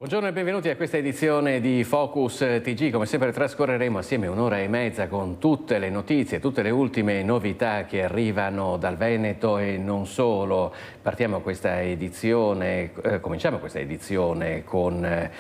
Buongiorno e benvenuti a questa edizione di Focus TG. Come sempre trascorreremo assieme un'ora e mezza con tutte le notizie, tutte le ultime novità che arrivano dal Veneto e non solo. Cominciamo questa edizione con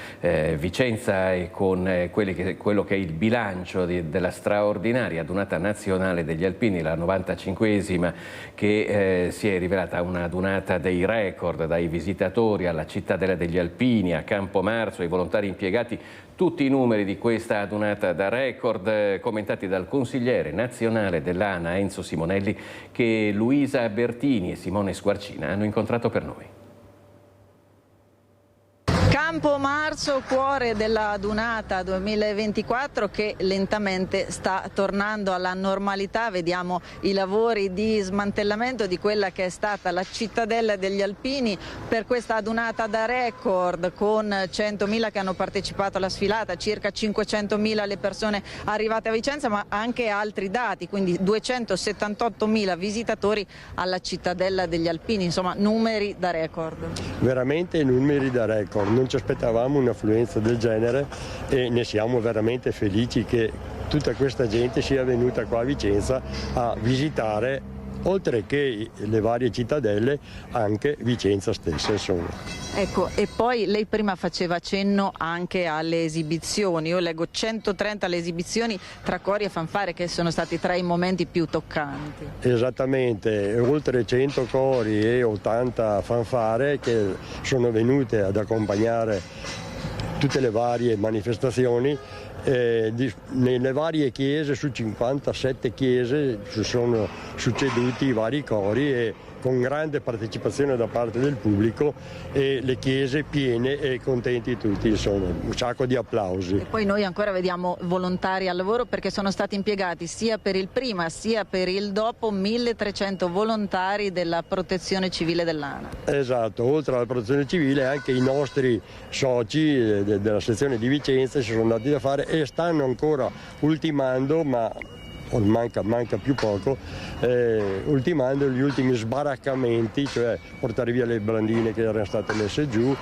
Vicenza e con quello che è il bilancio della straordinaria adunata nazionale degli alpini, la 95esima, che si è rivelata una adunata dei record, dai visitatori alla cittadella degli alpini, a Campo Marzo, ai volontari impiegati. Tutti i numeri di questa adunata da record commentati dal consigliere nazionale dell'ANA Enzo Simonelli, che Luisa Bertini e Simone Squarcina hanno incontrato per noi. Campo Marzo, cuore della adunata 2024 che lentamente sta tornando alla normalità. Vediamo i lavori di smantellamento di quella che è stata la cittadella degli alpini per questa adunata da record, con 100.000 che hanno partecipato alla sfilata, circa 500.000 le persone arrivate a Vicenza, ma anche altri dati, quindi 278.000 visitatori alla cittadella degli alpini, insomma numeri da record. Veramente numeri da record, non ci aspettavamo un'affluenza del genere e ne siamo veramente felici che tutta questa gente sia venuta qua a Vicenza a visitare, oltre che le varie cittadelle, anche Vicenza stessa, insomma. Ecco, e poi lei prima faceva cenno anche alle esibizioni. Io leggo 130 le esibizioni tra cori e fanfare, che sono stati tra i momenti più toccanti. Esattamente, oltre 100 cori e 80 fanfare che sono venute ad accompagnare tutte le varie manifestazioni. Nelle varie chiese, su 57 chiese, si sono succeduti i vari cori e con grande partecipazione da parte del pubblico, e le chiese piene e contenti tutti, insomma, un sacco di applausi. E poi noi ancora vediamo volontari al lavoro, perché sono stati impiegati sia per il prima sia per il dopo 1.300 volontari della protezione civile dell'ANA. Esatto, oltre alla protezione civile anche i nostri soci della sezione di Vicenza si sono andati da fare e stanno ancora ultimando, ma manca più poco, ultimando gli ultimi sbaraccamenti, cioè portare via le brandine che erano state messe giù,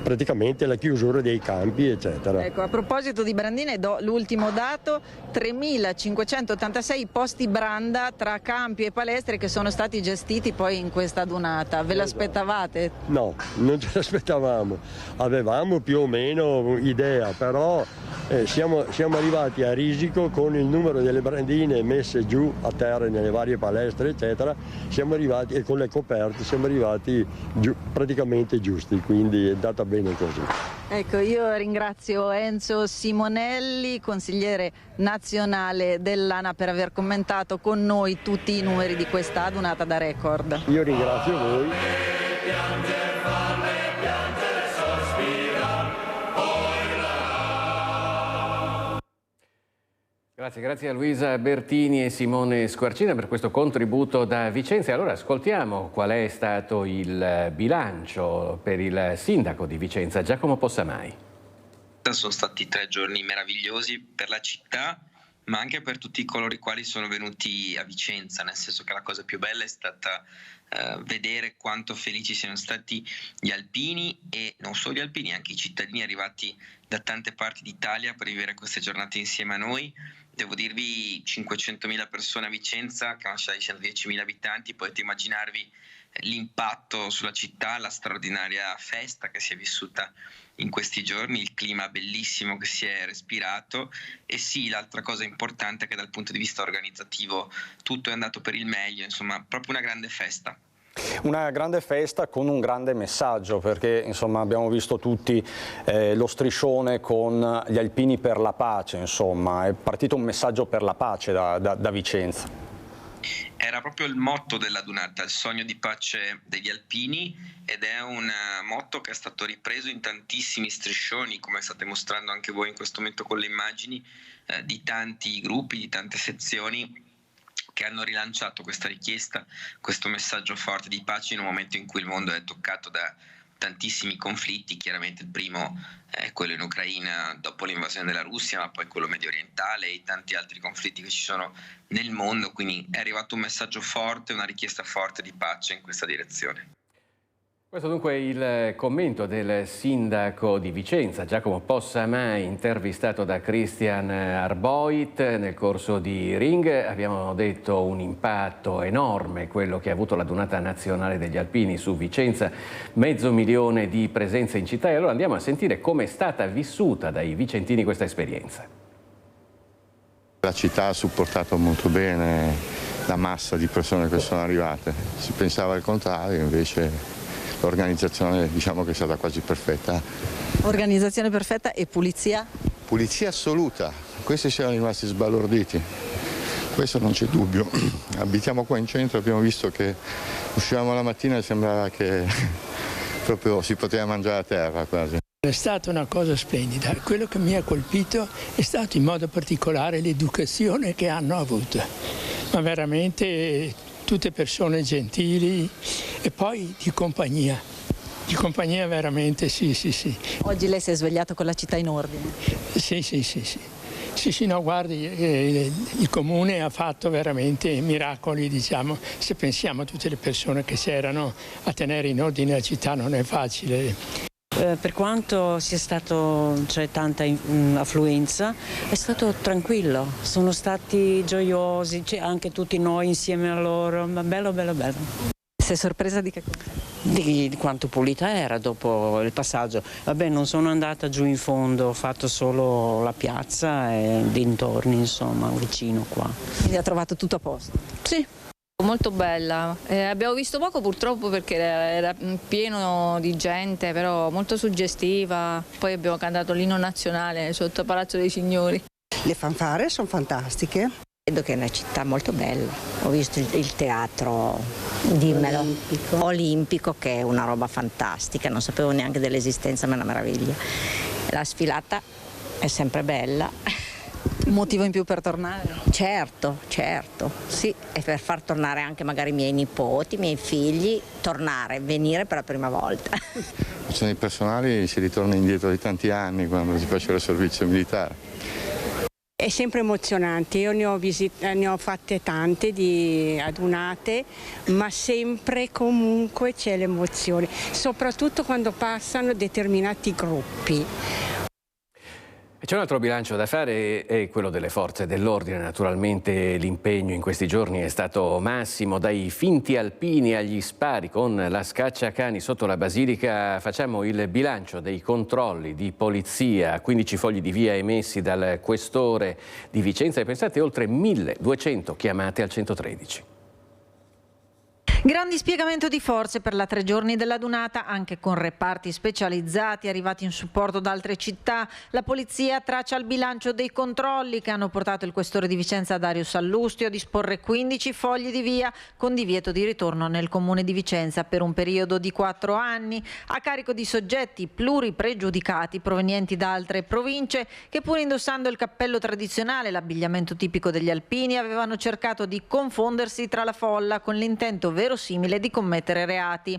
praticamente la chiusura dei campi, eccetera. Ecco, a proposito di brandine do l'ultimo dato: 3.586 posti branda tra campi e palestre che sono stati gestiti poi in questa adunata. Ve l'aspettavate? No, non ce l'aspettavamo, avevamo più o meno idea, però siamo arrivati a risico con il numero delle brandine messe giù a terra nelle varie palestre, eccetera. Siamo arrivati, e con le coperte siamo arrivati praticamente giusti, quindi è andata bene così. Ecco, io ringrazio Enzo Simonelli, consigliere nazionale dell'ANA, per aver commentato con noi tutti i numeri di questa adunata da record. Io ringrazio voi. Grazie a Luisa Bertini e Simone Squarcina per questo contributo da Vicenza. Allora ascoltiamo qual è stato il bilancio per il sindaco di Vicenza, Giacomo Possamai. Sono stati 3 giorni meravigliosi per la città, ma anche per tutti coloro i quali sono venuti a Vicenza, nel senso che la cosa più bella è stata vedere quanto felici siano stati gli alpini, e non solo gli alpini, anche i cittadini arrivati da tante parti d'Italia per vivere queste giornate insieme a noi. Devo dirvi, 500.000 persone a Vicenza, che è una città di 110.000 abitanti, potete immaginarvi l'impatto sulla città, la straordinaria festa che si è vissuta in questi giorni, il clima bellissimo che si è respirato. E sì, l'altra cosa importante è che dal punto di vista organizzativo tutto è andato per il meglio, insomma proprio una grande festa. Una grande festa con un grande messaggio, perché insomma abbiamo visto tutti lo striscione con gli alpini per la pace, insomma è partito un messaggio per la pace da Vicenza. Era proprio il motto dell'adunata, il sogno di pace degli alpini, ed è un motto che è stato ripreso in tantissimi striscioni, come state mostrando anche voi in questo momento con le immagini, di tanti gruppi, di tante sezioni che hanno rilanciato questa richiesta, questo messaggio forte di pace in un momento in cui il mondo è toccato da tantissimi conflitti. Chiaramente il primo è quello in Ucraina dopo l'invasione della Russia, ma poi quello medio orientale e tanti altri conflitti che ci sono nel mondo, quindi è arrivato un messaggio forte, una richiesta forte di pace in questa direzione. Questo dunque il commento del sindaco di Vicenza, Giacomo Possamai, intervistato da Christian Arboit nel corso di Ring. Abbiamo detto un impatto enorme quello che ha avuto la Dunata Nazionale degli Alpini su Vicenza, 500.000 di presenze in città, e allora andiamo a sentire come è stata vissuta dai vicentini questa esperienza. La città ha supportato molto bene la massa di persone che sono arrivate, si pensava al contrario, invece l'organizzazione diciamo che è stata quasi perfetta. Organizzazione perfetta e pulizia? Pulizia assoluta, questi siamo rimasti sbalorditi, questo non c'è dubbio. Abitiamo qua in centro, abbiamo visto che uscivamo la mattina e sembrava che proprio si poteva mangiare a terra quasi. È stata una cosa splendida, quello che mi ha colpito è stato in modo particolare l'educazione che hanno avuto, ma veramente tutte persone gentili e poi di compagnia veramente sì. Oggi lei si è svegliato con la città in ordine? Sì, no, guardi, il Comune ha fatto veramente miracoli, diciamo, se pensiamo a tutte le persone che c'erano a tenere in ordine la città non è facile. Per quanto sia stato tanta affluenza, è stato tranquillo, sono stati gioiosi, anche tutti noi insieme a loro, ma bello. Sei sorpresa di che cosa? Di quanto pulita era dopo il passaggio. Vabbè, non sono andata giù in fondo, ho fatto solo la piazza e dintorni, insomma, vicino qua. Quindi ha trovato tutto a posto? Sì. Molto bella, abbiamo visto poco purtroppo perché era pieno di gente, però molto suggestiva. Poi abbiamo cantato l'inno nazionale sotto Palazzo dei Signori. Le fanfare sono fantastiche. Credo che è una città molto bella. Ho visto il teatro olimpico, che è una roba fantastica, non sapevo neanche dell'esistenza, ma è una meraviglia. La sfilata è sempre bella. Un motivo in più per tornare? Certo, sì, e per far tornare anche magari i miei nipoti, i miei figli, venire per la prima volta. Sono i personali, si ritorna indietro di tanti anni quando si faceva il servizio militare. È sempre emozionante, io ne ho fatte tante di adunate, ma sempre comunque c'è l'emozione, soprattutto quando passano determinati gruppi. C'è un altro bilancio da fare, è quello delle forze dell'ordine. Naturalmente l'impegno in questi giorni è stato massimo, dai finti alpini agli spari con la scacciacani sotto la Basilica. Facciamo il bilancio dei controlli di polizia, 15 fogli di via emessi dal questore di Vicenza e pensate oltre 1200 chiamate al 113. Grandi spiegamento di forze per la 3 giorni della Dunata, anche con reparti specializzati arrivati in supporto da altre città. La polizia traccia il bilancio dei controlli che hanno portato il questore di Vicenza Dario Sallustio a disporre 15 fogli di via con divieto di ritorno nel comune di Vicenza per un periodo di 4 anni a carico di soggetti pluripregiudicati provenienti da altre province che, pur indossando il cappello tradizionale, l'abbigliamento tipico degli alpini, avevano cercato di confondersi tra la folla con l'intento verosimile di commettere reati.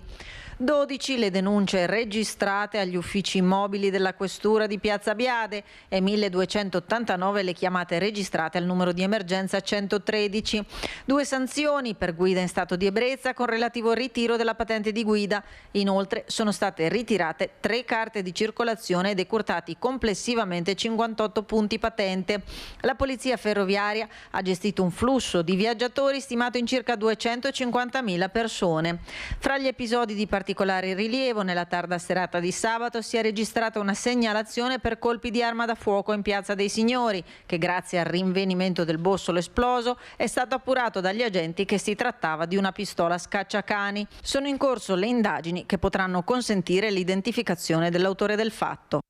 12 le denunce registrate agli uffici mobili della questura di Piazza Biade e 1289 le chiamate registrate al numero di emergenza 113. 2 sanzioni per guida in stato di ebbrezza con relativo ritiro della patente di guida. Inoltre sono state ritirate 3 carte di circolazione e decurtati complessivamente 58 punti patente. La polizia ferroviaria ha gestito un flusso di viaggiatori stimato in circa 250.000 persone. Fra gli episodi di particolare rilievo, nella tarda serata di sabato si è registrata una segnalazione per colpi di arma da fuoco in Piazza dei Signori, che grazie al rinvenimento del bossolo esploso è stato appurato dagli agenti che si trattava di una pistola scacciacani. Sono in corso le indagini che potranno consentire l'identificazione dell'autore del fatto.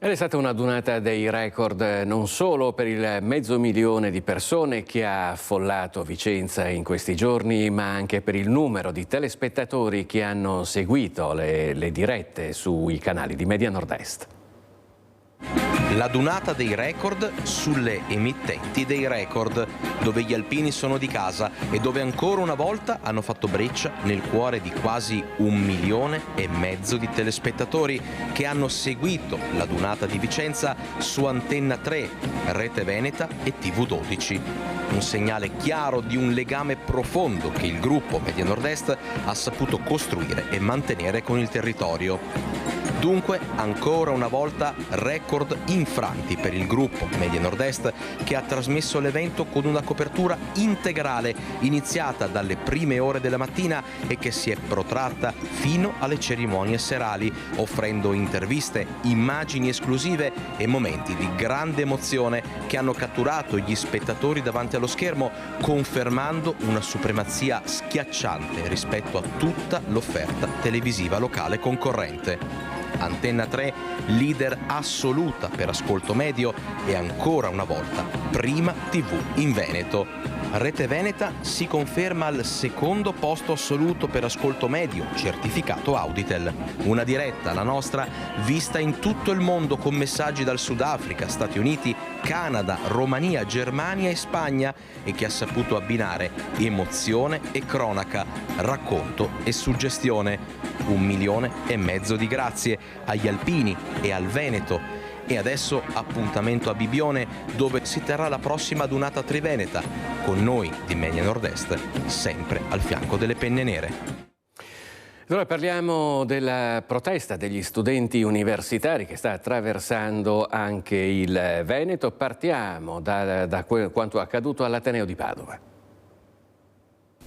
Ed è stata una dunata dei record non solo per il 500.000 di persone che ha affollato Vicenza in questi giorni, ma anche per il numero di telespettatori che hanno seguito le dirette sui canali di Media Nord Est. La dunata dei record sulle emittenti dei record, dove gli alpini sono di casa e dove ancora una volta hanno fatto breccia nel cuore di quasi 1,5 milioni di telespettatori che hanno seguito la dunata di Vicenza su Antenna 3, Rete Veneta e TV12. Un segnale chiaro di un legame profondo che il gruppo Media Nord-Est ha saputo costruire e mantenere con il territorio. Dunque, ancora una volta, record infranti per il gruppo Media Nord-Est che ha trasmesso l'evento con una copertura integrale iniziata dalle prime ore della mattina e che si è protratta fino alle cerimonie serali, offrendo interviste, immagini esclusive e momenti di grande emozione che hanno catturato gli spettatori davanti allo schermo, confermando una supremazia schiacciante rispetto a tutta l'offerta televisiva locale concorrente. Antenna 3, leader assoluta per ascolto medio e ancora una volta prima TV in Veneto. Rete Veneta si conferma al secondo posto assoluto per ascolto medio, certificato Auditel. Una diretta, la nostra, vista in tutto il mondo con messaggi dal Sudafrica, Stati Uniti, Canada, Romania, Germania e Spagna e che ha saputo abbinare emozione e cronaca, racconto e suggestione. 1,5 milioni di grazie agli alpini e al Veneto. E adesso appuntamento a Bibione, dove si terrà la prossima dunata triveneta, con noi di Media Nord-Est sempre al fianco delle penne nere. Allora parliamo della protesta degli studenti universitari che sta attraversando anche il Veneto. Partiamo da quanto accaduto all'Ateneo di Padova.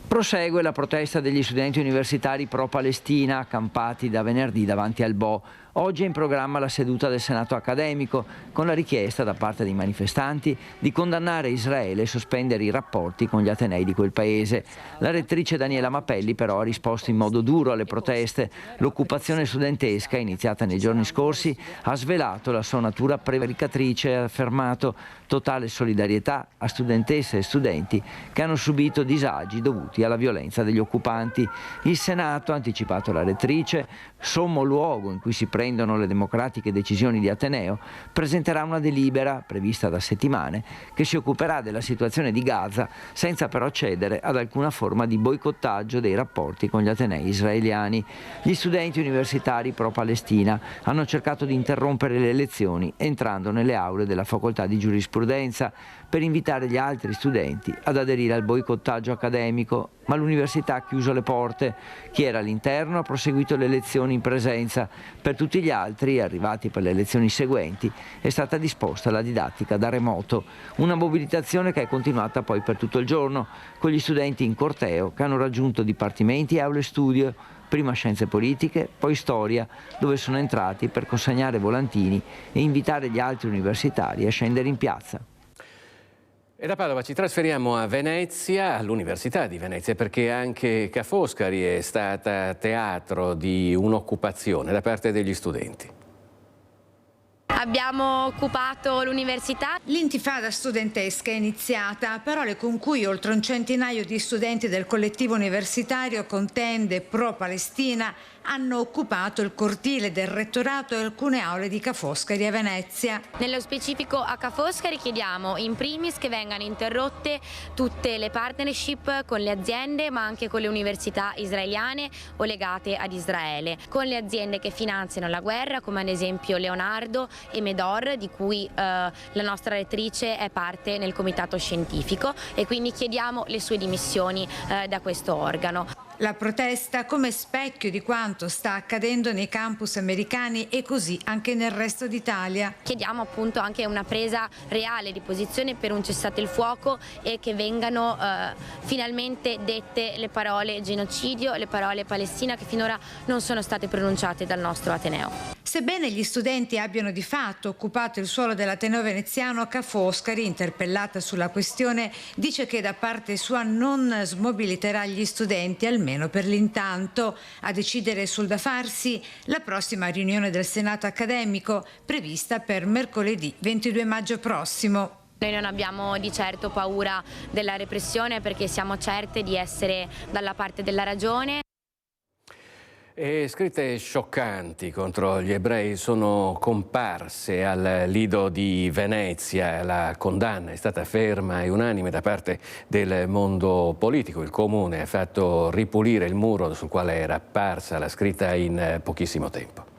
Prosegue la protesta degli studenti universitari pro-Palestina accampati da venerdì davanti al Bo. Oggi è in programma la seduta del Senato accademico con la richiesta da parte dei manifestanti di condannare Israele e sospendere i rapporti con gli atenei di quel paese. La rettrice Daniela Mapelli però ha risposto in modo duro alle proteste. L'occupazione studentesca, iniziata nei giorni scorsi, ha svelato la sua natura prevaricatrice e ha affermato totale solidarietà a studentesse e studenti che hanno subito disagi dovuti alla violenza degli occupanti. Il Senato, ha anticipato la rettrice, sommo luogo in cui si prendono le democratiche decisioni di Ateneo, presenterà una delibera, prevista da settimane, che si occuperà della situazione di Gaza senza però cedere ad alcuna forma di boicottaggio dei rapporti con gli atenei israeliani. Gli studenti universitari pro-Palestina hanno cercato di interrompere le lezioni entrando nelle aule della facoltà di giurisprudenza per invitare gli altri studenti ad aderire al boicottaggio accademico, ma l'università ha chiuso le porte. Chi era all'interno ha proseguito le lezioni in presenza. Per tutti gli altri, arrivati per le lezioni seguenti, è stata disposta la didattica da remoto. Una mobilitazione che è continuata poi per tutto il giorno, con gli studenti in corteo che hanno raggiunto dipartimenti e aule studio, prima scienze politiche, poi storia, dove sono entrati per consegnare volantini e invitare gli altri universitari a scendere in piazza. E da Padova ci trasferiamo a Venezia, all'Università di Venezia, perché anche Ca' Foscari è stata teatro di un'occupazione da parte degli studenti. Abbiamo occupato l'università. L'intifada studentesca è iniziata, parole con cui oltre un centinaio di studenti del collettivo universitario Contende pro-Palestina hanno occupato il cortile del rettorato e alcune aule di Ca' Foscari a Venezia. Nello specifico a Ca' Foscari chiediamo in primis che vengano interrotte tutte le partnership con le aziende ma anche con le università israeliane o legate ad Israele, con le aziende che finanziano la guerra come ad esempio Leonardo e Medor, di cui la nostra rettrice è parte nel comitato scientifico, e quindi chiediamo le sue dimissioni da questo organo. La protesta come specchio di quanto sta accadendo nei campus americani e così anche nel resto d'Italia. Chiediamo appunto anche una presa reale di posizione per un cessate il fuoco e che vengano finalmente dette le parole genocidio, le parole Palestina che finora non sono state pronunciate dal nostro Ateneo. Sebbene gli studenti abbiano di fatto occupato il suolo dell'Ateneo veneziano, Ca' Foscari, interpellata sulla questione, dice che da parte sua non smobiliterà gli studenti, almeno per l'intanto. A decidere sul da farsi la prossima riunione del Senato accademico, prevista per mercoledì 22 maggio prossimo. Noi non abbiamo di certo paura della repressione perché siamo certe di essere dalla parte della ragione. E scritte scioccanti contro gli ebrei sono comparse al Lido di Venezia. La condanna è stata ferma e unanime da parte del mondo politico. Il comune ha fatto ripulire il muro sul quale era apparsa la scritta in pochissimo tempo.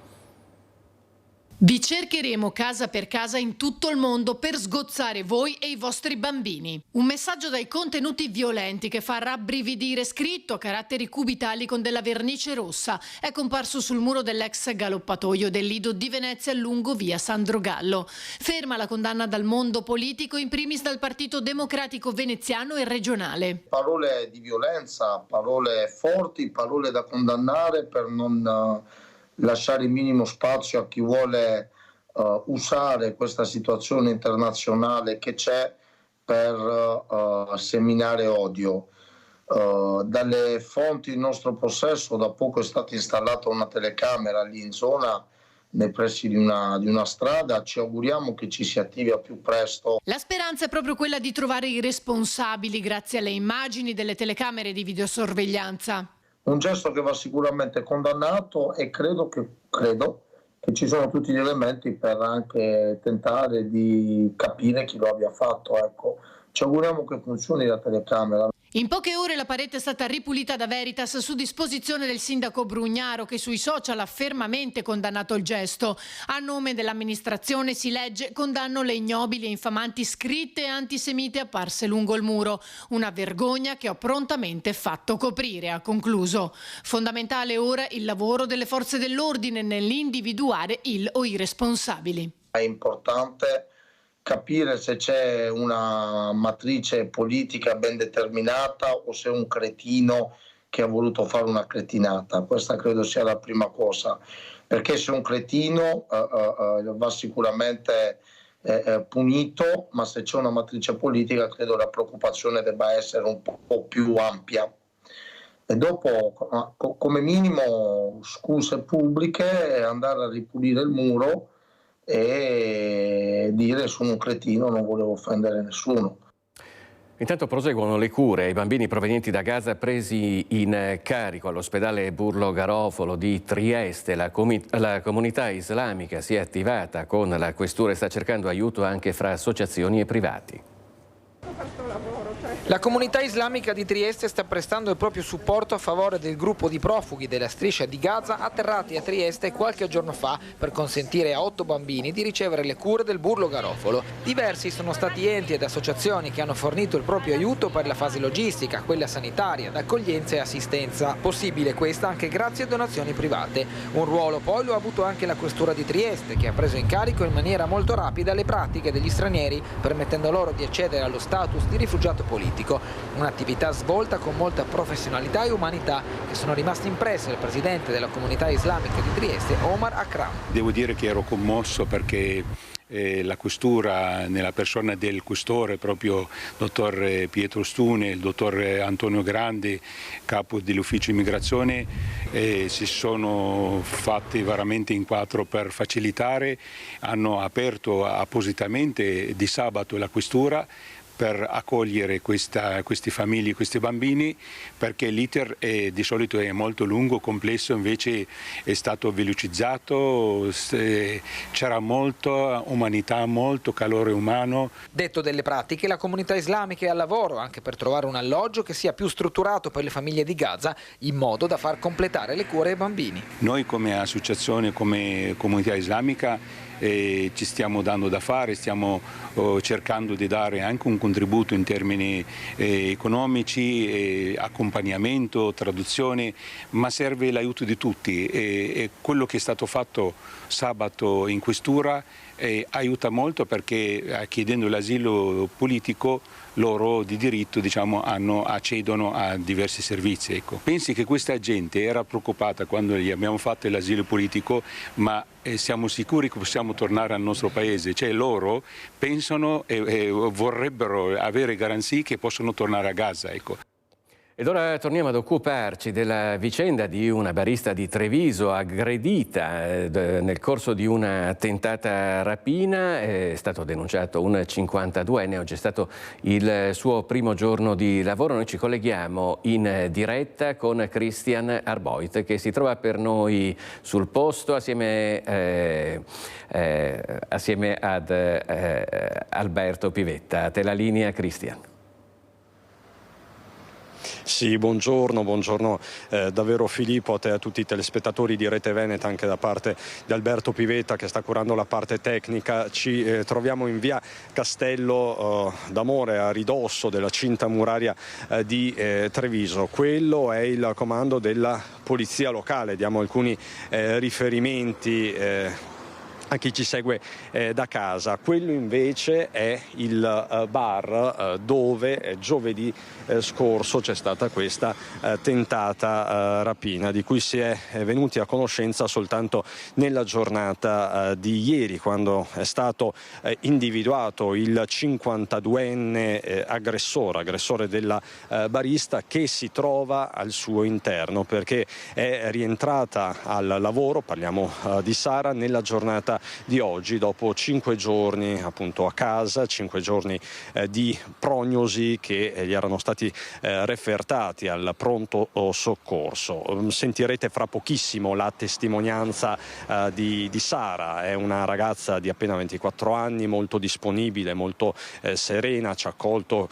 Vi cercheremo casa per casa in tutto il mondo per sgozzare voi e i vostri bambini. Un messaggio dai contenuti violenti che fa rabbrividire, scritto a caratteri cubitali con della vernice rossa. È comparso sul muro dell'ex galoppatoio del Lido di Venezia lungo via Sandro Gallo. Ferma la condanna dal mondo politico, in primis dal Partito Democratico veneziano e regionale. Parole di violenza, parole forti, parole da condannare per non lasciare il minimo spazio a chi vuole usare questa situazione internazionale che c'è per seminare odio. Dalle fonti in nostro possesso da poco è stata installata una telecamera lì in zona nei pressi di una strada. Ci auguriamo che ci si attivi al più presto. La speranza è proprio quella di trovare i responsabili grazie alle immagini delle telecamere di videosorveglianza. Un gesto che va sicuramente condannato e credo che ci sono tutti gli elementi per anche tentare di capire chi lo abbia fatto. Ecco, ci auguriamo che funzioni la telecamera. In poche ore la parete è stata ripulita da Veritas su disposizione del sindaco Brugnaro, che sui social ha fermamente condannato il gesto. A nome dell'amministrazione si legge: condanno le ignobili e infamanti scritte antisemite apparse lungo il muro. Una vergogna che ho prontamente fatto coprire, ha concluso. Fondamentale ora il lavoro delle forze dell'ordine nell'individuare il o i responsabili. È importante capire se c'è una matrice politica ben determinata o se è un cretino che ha voluto fare una cretinata. Questa credo sia la prima cosa, perché se è un cretino va sicuramente punito, ma se c'è una matrice politica credo la preoccupazione debba essere un po' più ampia. E dopo, come minimo, scuse pubbliche, andare a ripulire il muro e dire: sono un cretino, non volevo offendere nessuno. Intanto proseguono le cure ai bambini provenienti da Gaza presi in carico all'ospedale Burlo Garofalo di Trieste. La comunità islamica si è attivata con la questura e sta cercando aiuto anche fra associazioni e privati. La comunità islamica di Trieste sta prestando il proprio supporto a favore del gruppo di profughi della striscia di Gaza atterrati a Trieste qualche giorno fa per consentire a 8 bambini di ricevere le cure del Burlo Garofalo. Diversi sono stati enti ed associazioni che hanno fornito il proprio aiuto per la fase logistica, quella sanitaria, d'accoglienza e assistenza. Possibile questa anche grazie a donazioni private. Un ruolo poi lo ha avuto anche la questura di Trieste, che ha preso in carico in maniera molto rapida le pratiche degli stranieri, permettendo loro di accedere allo status di rifugiato politico. Un'attività svolta con molta professionalità e umanità che sono rimaste impresse al presidente della comunità islamica di Trieste, Omar Akram. Devo dire che ero commosso perché la questura, nella persona del questore, proprio dottor Pietro Stune, il dottor Antonio Grandi, capo dell'ufficio immigrazione, si sono fatti veramente in quattro per facilitare, hanno aperto appositamente di sabato la questura per accogliere queste famiglie, questi bambini, perché l'iter di solito è molto lungo, complesso, invece è stato velocizzato, c'era molta umanità, molto calore umano. Detto delle pratiche, la comunità islamica è al lavoro anche per trovare un alloggio che sia più strutturato per le famiglie di Gaza, in modo da far completare le cure ai bambini. Noi come associazione, come comunità islamica, ci stiamo dando da fare, stiamo cercando di dare anche un contributo in termini economici, accompagnamento, traduzione, ma serve l'aiuto di tutti e quello che è stato fatto sabato in questura aiuta molto, perché chiedendo l'asilo politico loro di diritto accedono a diversi servizi. Ecco. Pensi che questa gente era preoccupata quando gli abbiamo fatto l'asilo politico, ma siamo sicuri che possiamo tornare al nostro paese, cioè loro pensano e vorrebbero avere garanzie che possono tornare a Gaza. Ecco. Ed ora torniamo ad occuparci della vicenda di una barista di Treviso aggredita nel corso di una tentata rapina. È stato denunciato un 52enne, oggi è stato il suo primo giorno di lavoro. Noi ci colleghiamo in diretta con Christian Arboit, che si trova per noi sul posto assieme ad Alberto Pivetta. A te la linea, Christian. Sì, buongiorno davvero Filippo, a te e a tutti i telespettatori di Rete Veneta, anche da parte di Alberto Pivetta che sta curando la parte tecnica. Ci troviamo in via Castello d'Amore, a ridosso della cinta muraria di Treviso. Quello è il comando della polizia locale, diamo alcuni riferimenti a chi ci segue da casa. Quello invece è il bar dove giovedì scorso c'è stata questa tentata rapina, di cui si è venuti a conoscenza soltanto nella giornata di ieri, quando è stato individuato il 52enne aggressore della barista, che si trova al suo interno perché è rientrata al lavoro, parliamo di Sara, nella giornata di oggi, dopo 5 giorni appunto a casa, 5 giorni di prognosi che gli erano stati refertati al pronto soccorso. Sentirete fra pochissimo la testimonianza di Sara. È una ragazza di appena 24 anni, molto disponibile, molto serena, ci ha accolto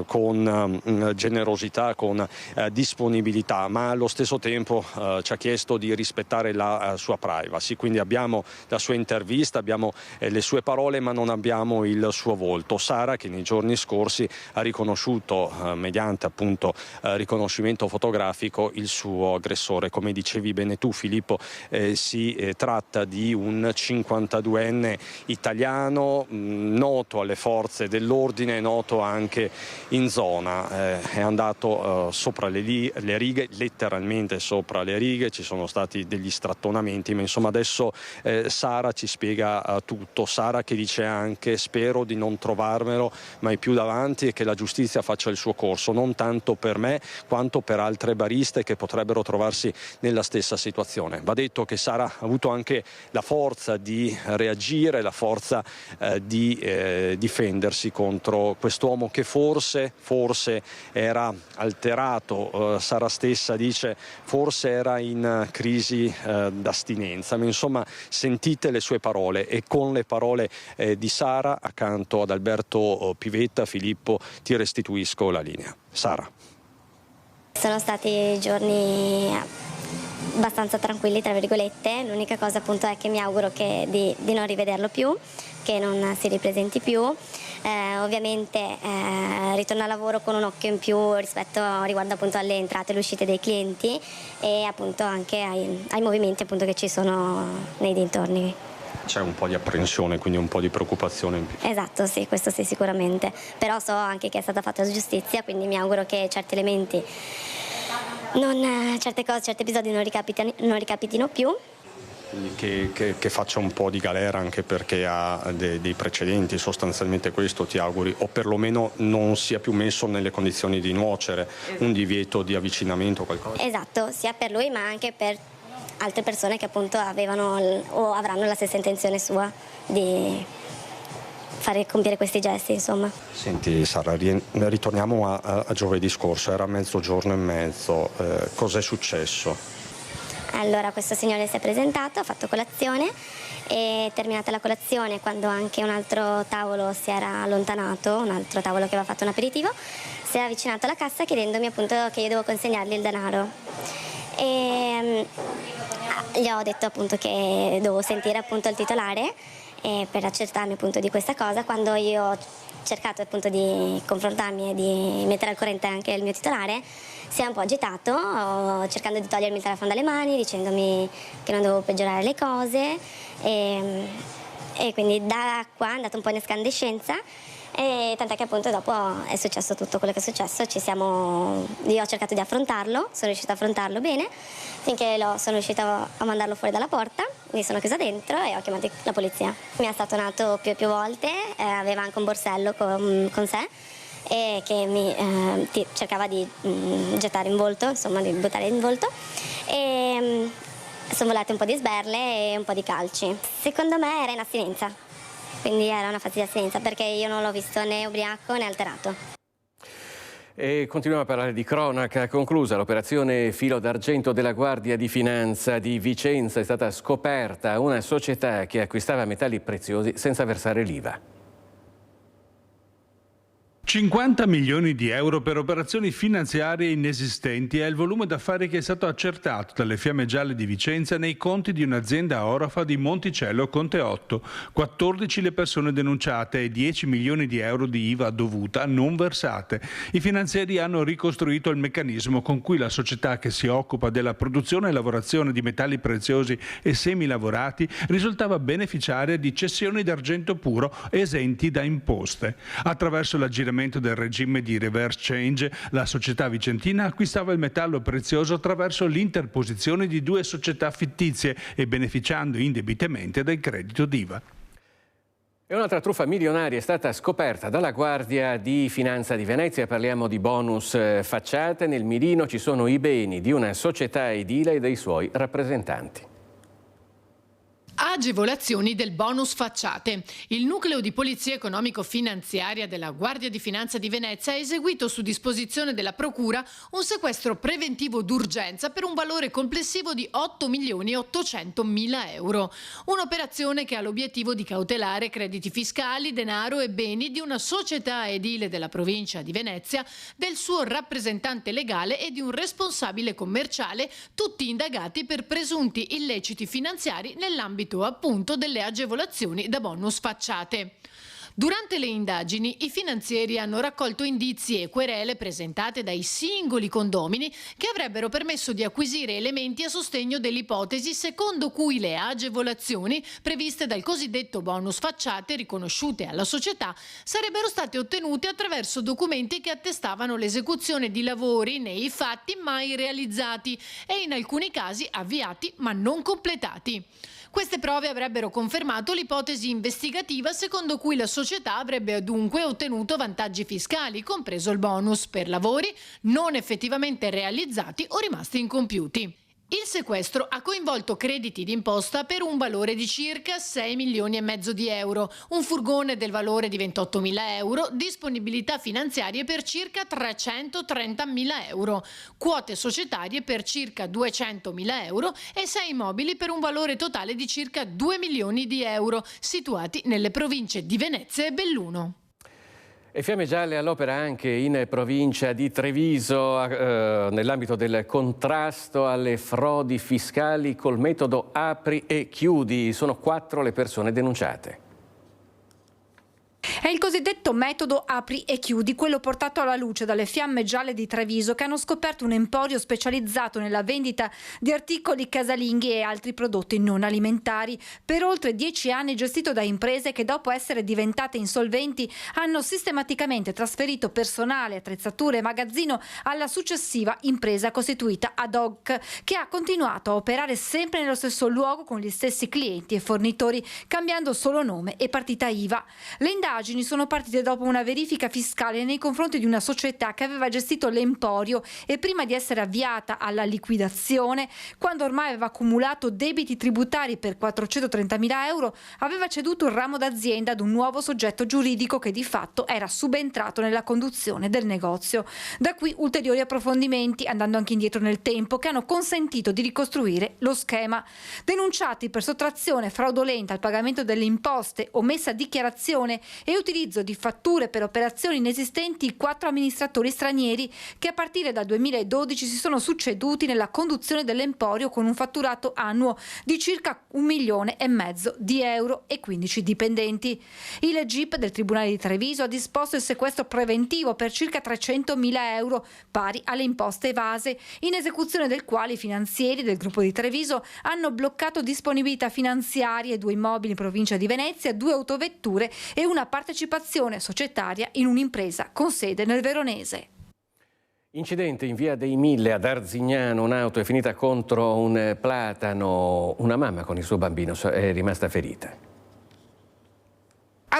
con generosità, con disponibilità, ma allo stesso tempo ci ha chiesto di rispettare la sua privacy. Quindi abbiamo la sua intervista, abbiamo le sue parole, ma non abbiamo il suo volto. Sara, che nei giorni scorsi ha riconosciuto mediante appunto riconoscimento fotografico il suo aggressore. Come dicevi bene tu, Filippo, si tratta di un 52enne italiano, noto alle forze dell'ordine, noto anche in zona. È andato sopra le righe, letteralmente sopra le righe, ci sono stati degli strattonamenti, ma insomma adesso Sara ci spiega tutto. Sara che dice anche: spero di non trovarmelo mai più davanti e che la giustizia faccia il suo corso, non tanto per me quanto per altre bariste che potrebbero trovarsi nella stessa situazione. Va detto che Sara ha avuto anche la forza di reagire, la forza di difendersi contro quest'uomo che forse era alterato. Sara stessa dice forse era in crisi d'astinenza, ma insomma sentite le sue parole, e con le parole di Sara accanto ad Alberto Pivetta, Filippo, ti restituisco la linea. Sara. Sono stati giorni abbastanza tranquilli, tra virgolette. L'unica cosa appunto è che mi auguro di non rivederlo più, che non si ripresenti più. Ovviamente ritorno al lavoro con un occhio in più riguardo appunto alle entrate e alle uscite dei clienti, e appunto anche ai movimenti appunto che ci sono nei dintorni. C'è un po' di apprensione, quindi un po' di preoccupazione in più. Esatto, sì, questo sì, sicuramente. Però so anche che è stata fatta giustizia, quindi mi auguro che certi elementi, certe cose, certi episodi non ricapitino più. Quindi che faccia un po' di galera, anche perché ha dei precedenti, sostanzialmente questo ti auguri, o perlomeno non sia più messo nelle condizioni di nuocere, un divieto di avvicinamento o qualcosa. Esatto, sia per lui ma anche per altre persone che appunto avevano o avranno la stessa intenzione sua di fare compiere questi gesti, insomma. Senti Sara, ritorniamo a giovedì scorso, era mezzogiorno e mezzo, cos'è successo? Allora, questo signore si è presentato, ha fatto colazione, e terminata la colazione, quando anche un altro tavolo si era allontanato, un altro tavolo che aveva fatto un aperitivo, si è avvicinato alla cassa chiedendomi appunto che io devo consegnargli il denaro. E gli ho detto appunto che dovevo sentire appunto il titolare per accertarmi appunto di questa cosa. Quando io ho cercato appunto di confrontarmi e di mettere al corrente anche il mio titolare, si è un po' agitato, cercando di togliermi il telefono dalle mani, dicendomi che non dovevo peggiorare le cose, e quindi da qua è andato un po' in escandescenza, e tant'è che appunto dopo è successo tutto quello che è successo. Io ho cercato di affrontarlo, sono riuscita a affrontarlo bene, finché sono riuscita a mandarlo fuori dalla porta, mi sono chiusa dentro e ho chiamato la polizia. Mi ha statonato più e più volte, aveva anche un borsello con sé, e che mi cercava di gettare in volto, insomma di buttare in volto, e sono volate un po' di sberle e un po' di calci. Secondo me era in astinenza, quindi era una fase di astinenza, perché io non l'ho visto né ubriaco né alterato. E continuiamo a parlare di cronaca. Conclusa l'operazione Filo d'Argento della Guardia di Finanza di Vicenza, è stata scoperta una società che acquistava metalli preziosi senza versare l'IVA. 50 milioni di euro per operazioni finanziarie inesistenti è il volume d'affari che è stato accertato dalle Fiamme Gialle di Vicenza nei conti di un'azienda orofa di Monticello Conte 8. 14 le persone denunciate e 10 milioni di euro di IVA dovuta non versate. I finanzieri hanno ricostruito il meccanismo con cui la società che si occupa della produzione e lavorazione di metalli preziosi e semilavorati risultava beneficiaria di cessioni d'argento puro esenti da imposte. Attraverso l'aggiramento del regime di reverse change, la società vicentina acquistava il metallo prezioso attraverso l'interposizione di 2 società fittizie e beneficiando indebitamente del credito d'IVA. E un'altra truffa milionaria è stata scoperta dalla Guardia di Finanza di Venezia. Parliamo di bonus facciate. Nel mirino ci sono i beni di una società edile e dei suoi rappresentanti. Agevolazioni del bonus facciate. Il nucleo di polizia economico-finanziaria della Guardia di Finanza di Venezia ha eseguito su disposizione della Procura un sequestro preventivo d'urgenza per un valore complessivo di 8.800.000 euro. Un'operazione che ha l'obiettivo di cautelare crediti fiscali, denaro e beni di una società edile della provincia di Venezia, del suo rappresentante legale e di un responsabile commerciale, tutti indagati per presunti illeciti finanziari nell'ambito appunto delle agevolazioni da bonus facciate. Durante le indagini, i finanzieri hanno raccolto indizi e querele presentate dai singoli condomini che avrebbero permesso di acquisire elementi a sostegno dell'ipotesi secondo cui le agevolazioni previste dal cosiddetto bonus facciate riconosciute alla società sarebbero state ottenute attraverso documenti che attestavano l'esecuzione di lavori nei fatti mai realizzati e in alcuni casi avviati ma non completati. Queste prove avrebbero confermato l'ipotesi investigativa secondo cui la società avrebbe dunque ottenuto vantaggi fiscali, compreso il bonus, per lavori non effettivamente realizzati o rimasti incompiuti. Il sequestro ha coinvolto crediti d'imposta per un valore di circa 6 milioni e mezzo di euro, un furgone del valore di 28.000 euro, disponibilità finanziarie per circa 330.000 euro, quote societarie per circa 200.000 euro e 6 immobili per un valore totale di circa 2 milioni di euro, situati nelle province di Venezia e Belluno. E Fiamme Gialle all'opera anche in provincia di Treviso nell'ambito del contrasto alle frodi fiscali col metodo apri e chiudi. Sono 4 le persone denunciate. È il cosiddetto metodo apri e chiudi, quello portato alla luce dalle Fiamme Gialle di Treviso, che hanno scoperto un emporio specializzato nella vendita di articoli casalinghi e altri prodotti non alimentari. Per oltre 10 anni gestito da imprese che dopo essere diventate insolventi hanno sistematicamente trasferito personale, attrezzature e magazzino alla successiva impresa costituita ad hoc, che ha continuato a operare sempre nello stesso luogo con gli stessi clienti e fornitori, cambiando solo nome e partita IVA. Le indagini sono partite dopo una verifica fiscale nei confronti di una società che aveva gestito l'emporio e prima di essere avviata alla liquidazione, quando ormai aveva accumulato debiti tributari per 430.000 euro, aveva ceduto il ramo d'azienda ad un nuovo soggetto giuridico che di fatto era subentrato nella conduzione del negozio. Da qui ulteriori approfondimenti, andando anche indietro nel tempo, che hanno consentito di ricostruire lo schema. Denunciati per sottrazione fraudolenta al pagamento delle imposte, omessa dichiarazione e utilizzo di fatture per operazioni inesistenti 4 amministratori stranieri che a partire dal 2012 si sono succeduti nella conduzione dell'emporio con un fatturato annuo di circa 1,5 milioni di euro e 15 dipendenti. Il GIP del Tribunale di Treviso ha disposto il sequestro preventivo per circa 300.000 euro, pari alle imposte evase, in esecuzione del quale i finanzieri del gruppo di Treviso hanno bloccato disponibilità finanziarie, 2 immobili in provincia di Venezia, 2 autovetture e una partecipazione societaria in un'impresa con sede nel Veronese. Incidente in via dei Mille ad Arzignano, un'auto è finita contro un platano, una mamma con il suo bambino è rimasta ferita.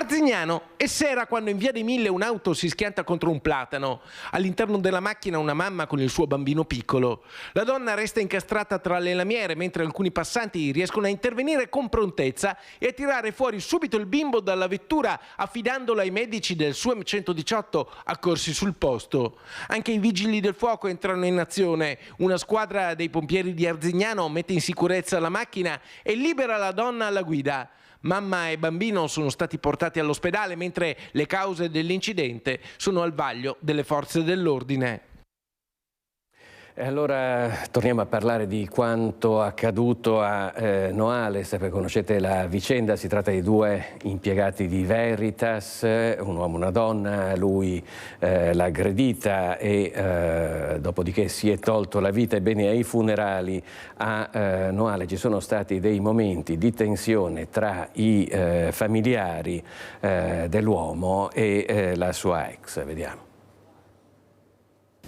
Arzignano è sera quando in via dei Mille un'auto si schianta contro un platano. All'interno della macchina una mamma con il suo bambino piccolo. La donna resta incastrata tra le lamiere mentre alcuni passanti riescono a intervenire con prontezza e a tirare fuori subito il bimbo dalla vettura affidandolo ai medici del SUEM 118 accorsi sul posto. Anche i vigili del fuoco entrano in azione. Una squadra dei pompieri di Arzignano mette in sicurezza la macchina e libera la donna alla guida. Mamma e bambino sono stati portati all'ospedale mentre le cause dell'incidente sono al vaglio delle forze dell'ordine. E allora torniamo a parlare di quanto accaduto a Noales. Conoscete la vicenda, si tratta di due impiegati di Veritas, un uomo e una donna, lui l'ha aggredita e dopodiché si è tolto la vita. Ebbene, ai funerali a Noales ci sono stati dei momenti di tensione tra i familiari dell'uomo e la sua ex. Vediamo.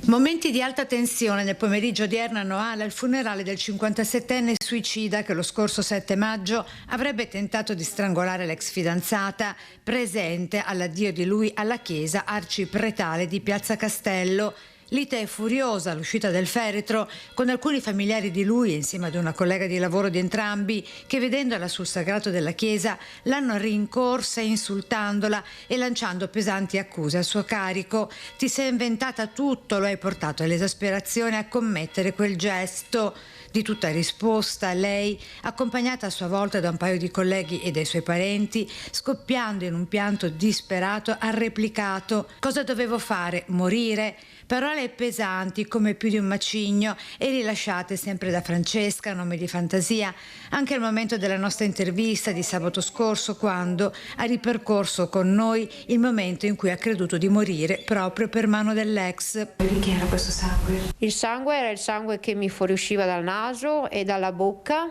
Momenti di alta tensione nel pomeriggio odierno a Noale al funerale del 57enne suicida che lo scorso 7 maggio avrebbe tentato di strangolare l'ex fidanzata, presente all'addio di lui alla chiesa arcipretale di Piazza Castello. Lite furiosa all'uscita del feretro con alcuni familiari di lui insieme ad una collega di lavoro di entrambi che vedendola sul sagrato della chiesa l'hanno rincorsa insultandola e lanciando pesanti accuse a suo carico. Ti sei inventata tutto, lo hai portato all'esasperazione a commettere quel gesto. Di tutta risposta lei, accompagnata a sua volta da un paio di colleghi e dai suoi parenti, scoppiando in un pianto disperato, ha replicato: cosa dovevo fare? Morire? Parole pesanti come più di un macigno e rilasciate sempre da Francesca, nome di fantasia, anche al momento della nostra intervista di sabato scorso, quando ha ripercorso con noi il momento in cui ha creduto di morire proprio per mano dell'ex. Di chi era questo sangue? Il sangue era il sangue che mi fuoriusciva dal naso e dalla bocca,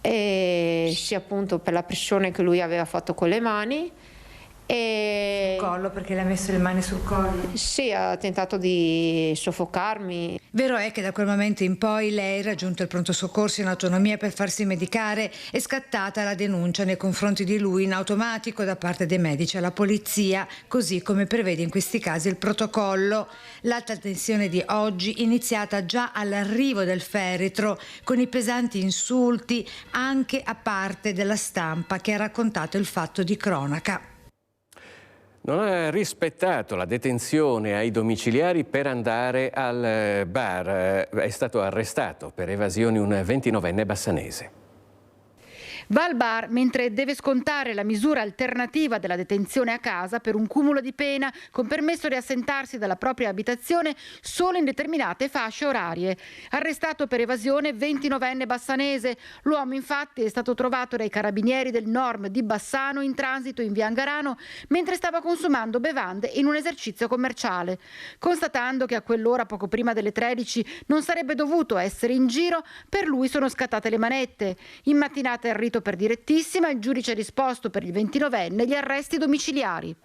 e sia appunto per la pressione che lui aveva fatto con le mani. E... sul collo, perché le ha messo le mani sul collo? Sì, ha tentato di soffocarmi. Vero è che da quel momento in poi lei, raggiunto il pronto soccorso in autonomia per farsi medicare, è scattata la denuncia nei confronti di lui in automatico da parte dei medici alla polizia, così come prevede in questi casi il protocollo. L'alta tensione di oggi iniziata già all'arrivo del feretro con i pesanti insulti anche a parte della stampa che ha raccontato il fatto di cronaca. Non ha rispettato la detenzione ai domiciliari per andare al bar. È stato arrestato per evasione un 29enne bassanese. Va al bar mentre deve scontare la misura alternativa della detenzione a casa per un cumulo di pena con permesso di assentarsi dalla propria abitazione solo in determinate fasce orarie. Arrestato per evasione 29enne bassanese. L'uomo infatti è stato trovato dai carabinieri del Norm di Bassano in transito in via Angarano mentre stava consumando bevande in un esercizio commerciale. Constatando che a quell'ora poco prima delle 13 non sarebbe dovuto essere in giro, per lui sono scattate le manette. In mattinata è rito per direttissima, il giudice ha disposto per il 29enne gli arresti domiciliari.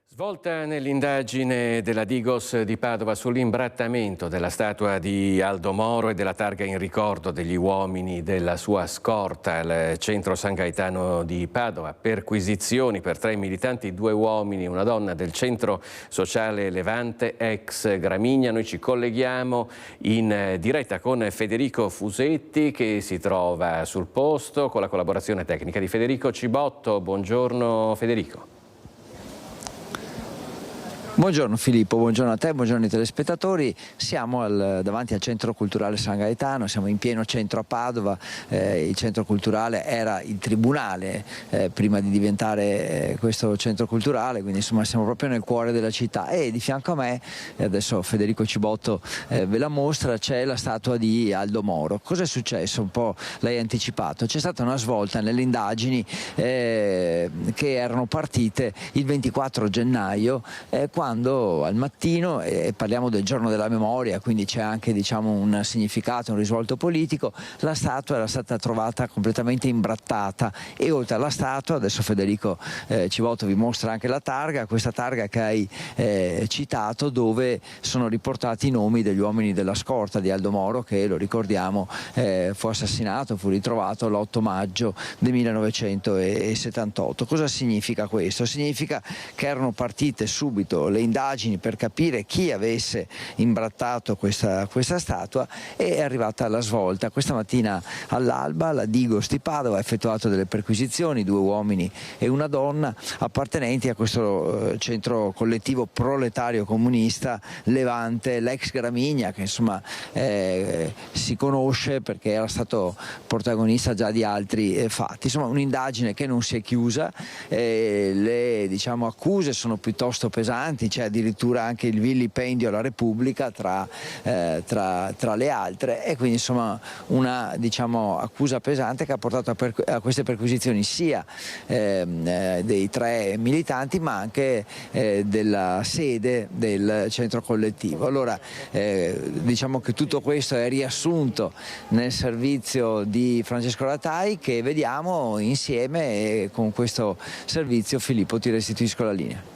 Svolta nell'indagine della Digos di Padova sull'imbrattamento della statua di Aldo Moro e della targa in ricordo degli uomini della sua scorta al centro San Gaetano di Padova. Perquisizioni per 3 militanti, 2 uomini e una donna del centro sociale Levante, ex Gramigna. Noi ci colleghiamo in diretta con Federico Fusetti che si trova sul posto con la collaborazione tecnica di Federico Cibotto. Buongiorno Federico. Buongiorno Filippo, buongiorno a te, buongiorno ai telespettatori. Siamo davanti al Centro Culturale San Gaetano, siamo in pieno centro a Padova. Il Centro Culturale era il tribunale prima di diventare questo centro culturale, quindi insomma siamo proprio nel cuore della città e di fianco a me, adesso Federico Cibotto ve la mostra, c'è la statua di Aldo Moro. Cosa è successo? Un po' l'hai anticipato, c'è stata una svolta nelle indagini che erano partite il 24 gennaio quando quando al mattino, e parliamo del giorno della memoria, quindi c'è anche un significato, un risvolto politico, la statua era stata trovata completamente imbrattata, e oltre alla statua, adesso Federico Civotto vi mostra anche la targa, questa targa che hai citato, dove sono riportati i nomi degli uomini della scorta di Aldo Moro, che, lo ricordiamo, fu assassinato, fu ritrovato l'8 maggio del 1978. Cosa significa questo? Significa che erano partite subito le indagini per capire chi avesse imbrattato questa statua, e è arrivata la svolta. Questa mattina all'alba la Digos di Padova ha effettuato delle perquisizioni, 2 uomini e una donna appartenenti a questo centro collettivo proletario comunista Levante, l'ex Gramigna, che insomma si conosce perché era stato protagonista già di altri fatti. Insomma, un'indagine che non si è chiusa, le accuse sono piuttosto pesanti, c'è addirittura anche il vilipendio alla Repubblica tra le altre, e quindi insomma una accusa pesante che ha portato a queste perquisizioni sia dei 3 militanti, ma anche della sede del centro collettivo. Allora diciamo che tutto questo è riassunto nel servizio di Francesco Ratai, che vediamo insieme, e con questo servizio Filippo ti restituisco la linea.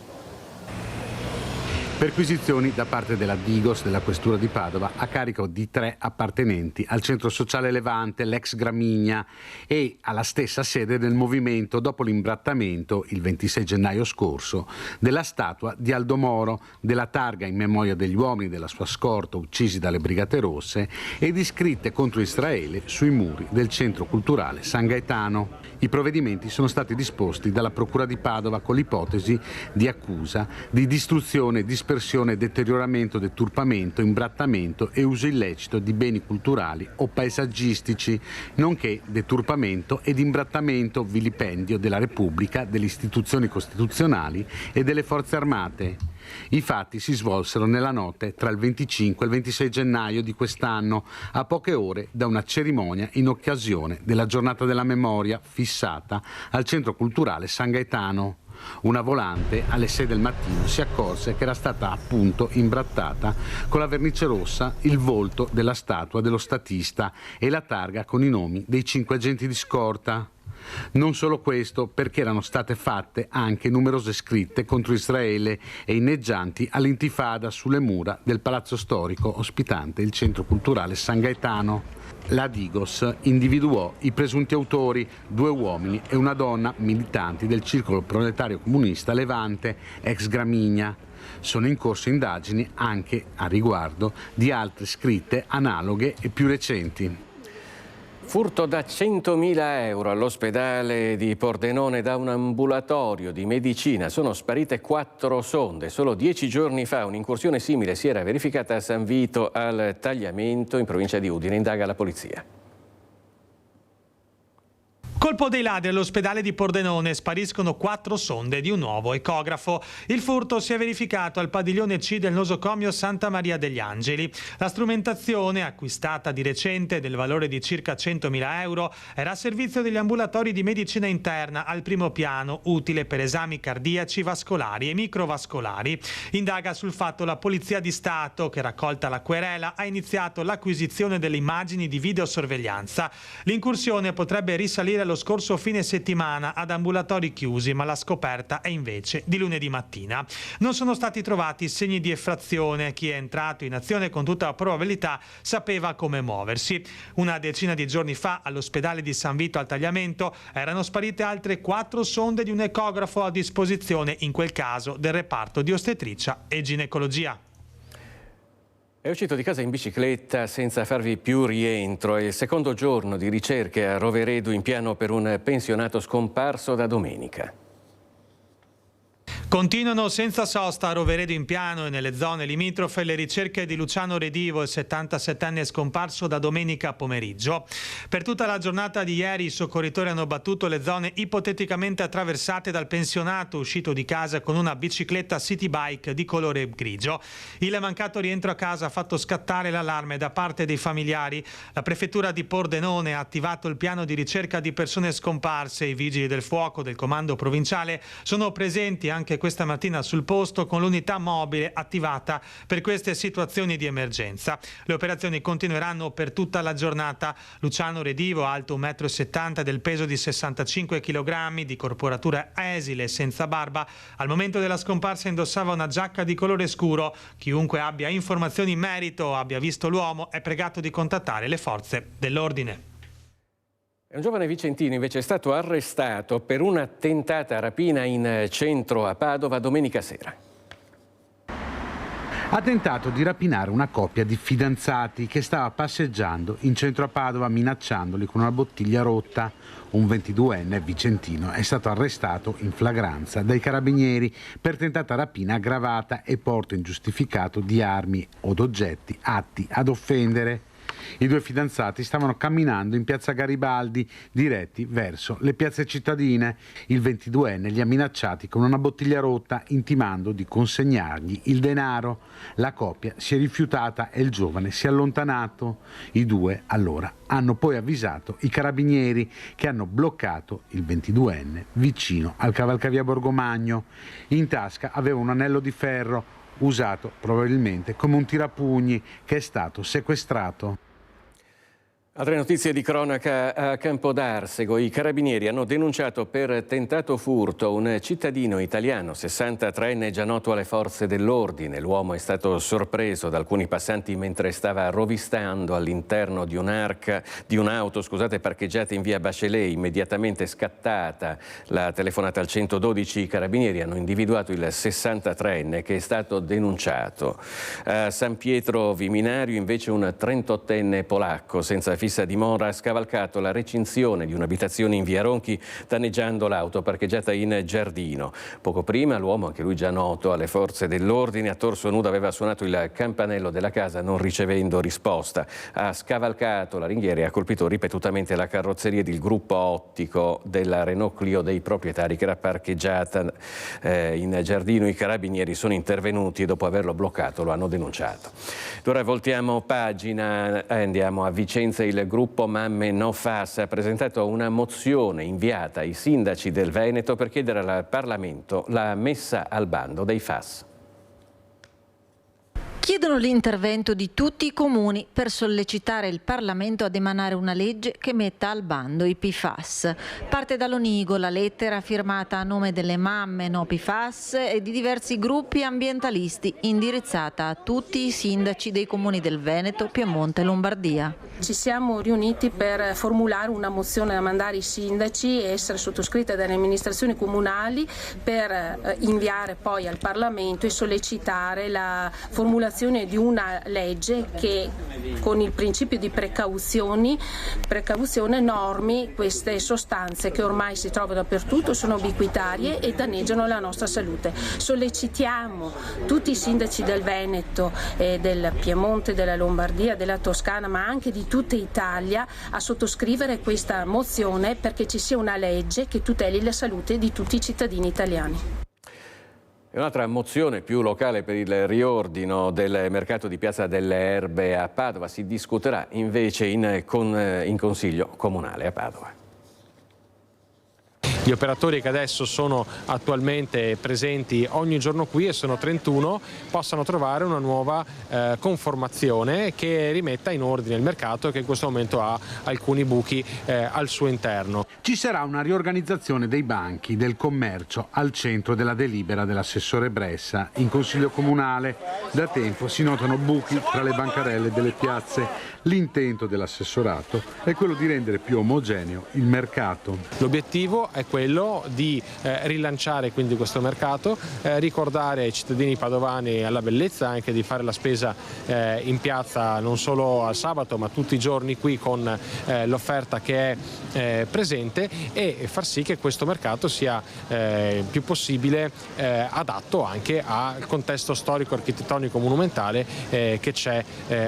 Perquisizioni da parte della Digos della Questura di Padova a carico di 3 appartenenti al centro sociale Levante, l'ex Gramigna, e alla stessa sede del movimento dopo l'imbrattamento il 26 gennaio scorso della statua di Aldo Moro, della targa in memoria degli uomini della sua scorta uccisi dalle Brigate Rosse e di scritte contro Israele sui muri del centro culturale San Gaetano. I provvedimenti sono stati disposti dalla Procura di Padova con l'ipotesi di accusa di distruzione, dispersione, deterioramento, deturpamento, imbrattamento e uso illecito di beni culturali o paesaggistici, nonché deturpamento ed imbrattamento, vilipendio della Repubblica, delle istituzioni costituzionali e delle forze armate. I fatti si svolsero nella notte tra il 25 e il 26 gennaio di quest'anno, a poche ore da una cerimonia in occasione della Giornata della Memoria fissata al Centro Culturale San Gaetano. Una volante alle 6 del mattino si accorse che era stata appunto imbrattata con la vernice rossa il volto della statua dello statista e la targa con i nomi dei 5 agenti di scorta. Non solo questo, perché erano state fatte anche numerose scritte contro Israele e inneggianti all'intifada sulle mura del palazzo storico ospitante il centro culturale San Gaetano. La Digos individuò i presunti autori, 2 uomini e una donna militanti del circolo proletario comunista Levante, ex Gramigna. Sono in corso indagini anche a riguardo di altre scritte analoghe e più recenti. Furto da 100.000 euro all'ospedale di Pordenone da un ambulatorio di medicina. Sono sparite 4 sonde. Solo 10 giorni fa un'incursione simile si era verificata a San Vito al Tagliamento, in provincia di Udine. Indaga la polizia. Colpo dei ladri all'ospedale di Pordenone, spariscono 4 sonde di un nuovo ecografo. Il furto si è verificato al padiglione C del nosocomio Santa Maria degli Angeli. La strumentazione, acquistata di recente del valore di circa 100.000 euro, era a servizio degli ambulatori di medicina interna al primo piano, utile per esami cardiaci, vascolari e microvascolari. Indaga sul fatto la Polizia di Stato, che, raccolta la querela, ha iniziato l'acquisizione delle immagini di videosorveglianza. L'incursione potrebbe risalire lo scorso fine settimana ad ambulatori chiusi, ma la scoperta è invece di lunedì mattina. Non sono stati trovati segni di effrazione. Chi è entrato in azione con tutta probabilità sapeva come muoversi. Una decina di giorni fa all'ospedale di San Vito al Tagliamento erano sparite altre 4 sonde di un ecografo a disposizione, in quel caso del reparto di ostetricia e ginecologia. È uscito di casa in bicicletta senza farvi più rientro. È il secondo giorno di ricerche a Roveredo in Piano per un pensionato scomparso da domenica. Continuano senza sosta a Roveredo in Piano e nelle zone limitrofe le ricerche di Luciano Redivo, il 77enne scomparso da domenica pomeriggio. Per tutta la giornata di ieri i soccorritori hanno battuto le zone ipoteticamente attraversate dal pensionato uscito di casa con una bicicletta city bike di colore grigio. Il mancato rientro a casa ha fatto scattare l'allarme da parte dei familiari. La prefettura di Pordenone ha attivato il piano di ricerca di persone scomparse. I vigili del fuoco del comando provinciale sono presenti anche questa mattina sul posto con l'unità mobile attivata per queste situazioni di emergenza. Le operazioni continueranno per tutta la giornata. Luciano Redivo, alto 1,70 m, del peso di 65 kg, di corporatura esile, senza barba, al momento della scomparsa indossava una giacca di colore scuro. Chiunque abbia informazioni in merito o abbia visto l'uomo è pregato di contattare le forze dell'ordine. Un giovane vicentino invece è stato arrestato per una tentata rapina in centro a Padova domenica sera. Ha tentato di rapinare una coppia di fidanzati che stava passeggiando in centro a Padova minacciandoli con una bottiglia rotta. Un 22enne vicentino è stato arrestato in flagranza dai carabinieri per tentata rapina aggravata e porto ingiustificato di armi od oggetti atti ad offendere. I due fidanzati stavano camminando in piazza Garibaldi, diretti verso le piazze cittadine. Il 22enne li ha minacciati con una bottiglia rotta, intimando di consegnargli il denaro. La coppia si è rifiutata e il giovane si è allontanato. I due, allora, hanno poi avvisato i carabinieri, che hanno bloccato il 22enne vicino al cavalcavia Borgomagno. In tasca aveva un anello di ferro, usato probabilmente come un tirapugni, che è stato sequestrato. Altre notizie di cronaca a Campodarsego. I carabinieri hanno denunciato per tentato furto un cittadino italiano, 63enne, già noto alle forze dell'ordine. L'uomo è stato sorpreso da alcuni passanti mentre stava rovistando all'interno di un'auto parcheggiata in via Bachelet. Immediatamente scattata la telefonata al 112, i carabinieri hanno individuato il 63enne che è stato denunciato. A San Pietro Viminario invece un 38enne polacco senza fissa dimora ha scavalcato la recinzione di un'abitazione in via Ronchi, danneggiando l'auto parcheggiata in giardino. Poco prima l'uomo, anche lui già noto alle forze dell'ordine, a torso nudo aveva suonato il campanello della casa non ricevendo risposta. Ha scavalcato la ringhiera e ha colpito ripetutamente la carrozzeria del gruppo ottico della Renault Clio dei proprietari, che era parcheggiata in giardino. I carabinieri sono intervenuti e dopo averlo bloccato lo hanno denunciato. Ora voltiamo pagina e andiamo a Vicenza. Il gruppo Mamme No FAS ha presentato una mozione inviata ai sindaci del Veneto per chiedere al Parlamento la messa al bando dei FAS. Chiedono l'intervento di tutti i comuni per sollecitare il Parlamento ad emanare una legge che metta al bando i PFAS. Parte da Lonigo la lettera firmata a nome delle Mamme No PFAS e di diversi gruppi ambientalisti, indirizzata a tutti i sindaci dei comuni del Veneto, Piemonte e Lombardia. Ci siamo riuniti per formulare una mozione da mandare ai sindaci e essere sottoscritta dalle amministrazioni comunali per inviare poi al Parlamento e sollecitare la formulazione di una legge che con il principio di precauzione normi queste sostanze che ormai si trovano dappertutto, sono ubiquitarie e danneggiano la nostra salute. Sollecitiamo tutti i sindaci del Veneto, del Piemonte, della Lombardia, della Toscana, ma anche di tutta Italia a sottoscrivere questa mozione perché ci sia una legge che tuteli la salute di tutti i cittadini italiani. Un'altra mozione più locale per il riordino del mercato di Piazza delle Erbe a Padova si discuterà invece in Consiglio Comunale a Padova. Gli operatori che adesso sono attualmente presenti ogni giorno qui, e sono 31, possano trovare una nuova conformazione che rimetta in ordine il mercato, che in questo momento ha alcuni buchi al suo interno. Ci sarà una riorganizzazione dei banchi del commercio al centro della delibera dell'assessore Bressa. In Consiglio Comunale da tempo si notano buchi tra le bancarelle delle piazze. L'intento dell'assessorato è quello di rendere più omogeneo il mercato. L'obiettivo è quello di rilanciare quindi questo mercato, ricordare ai cittadini padovani alla bellezza anche di fare la spesa in piazza non solo al sabato ma tutti i giorni qui con l'offerta che è presente, e far sì che questo mercato sia il più possibile adatto anche al contesto storico, architettonico, monumentale che c'è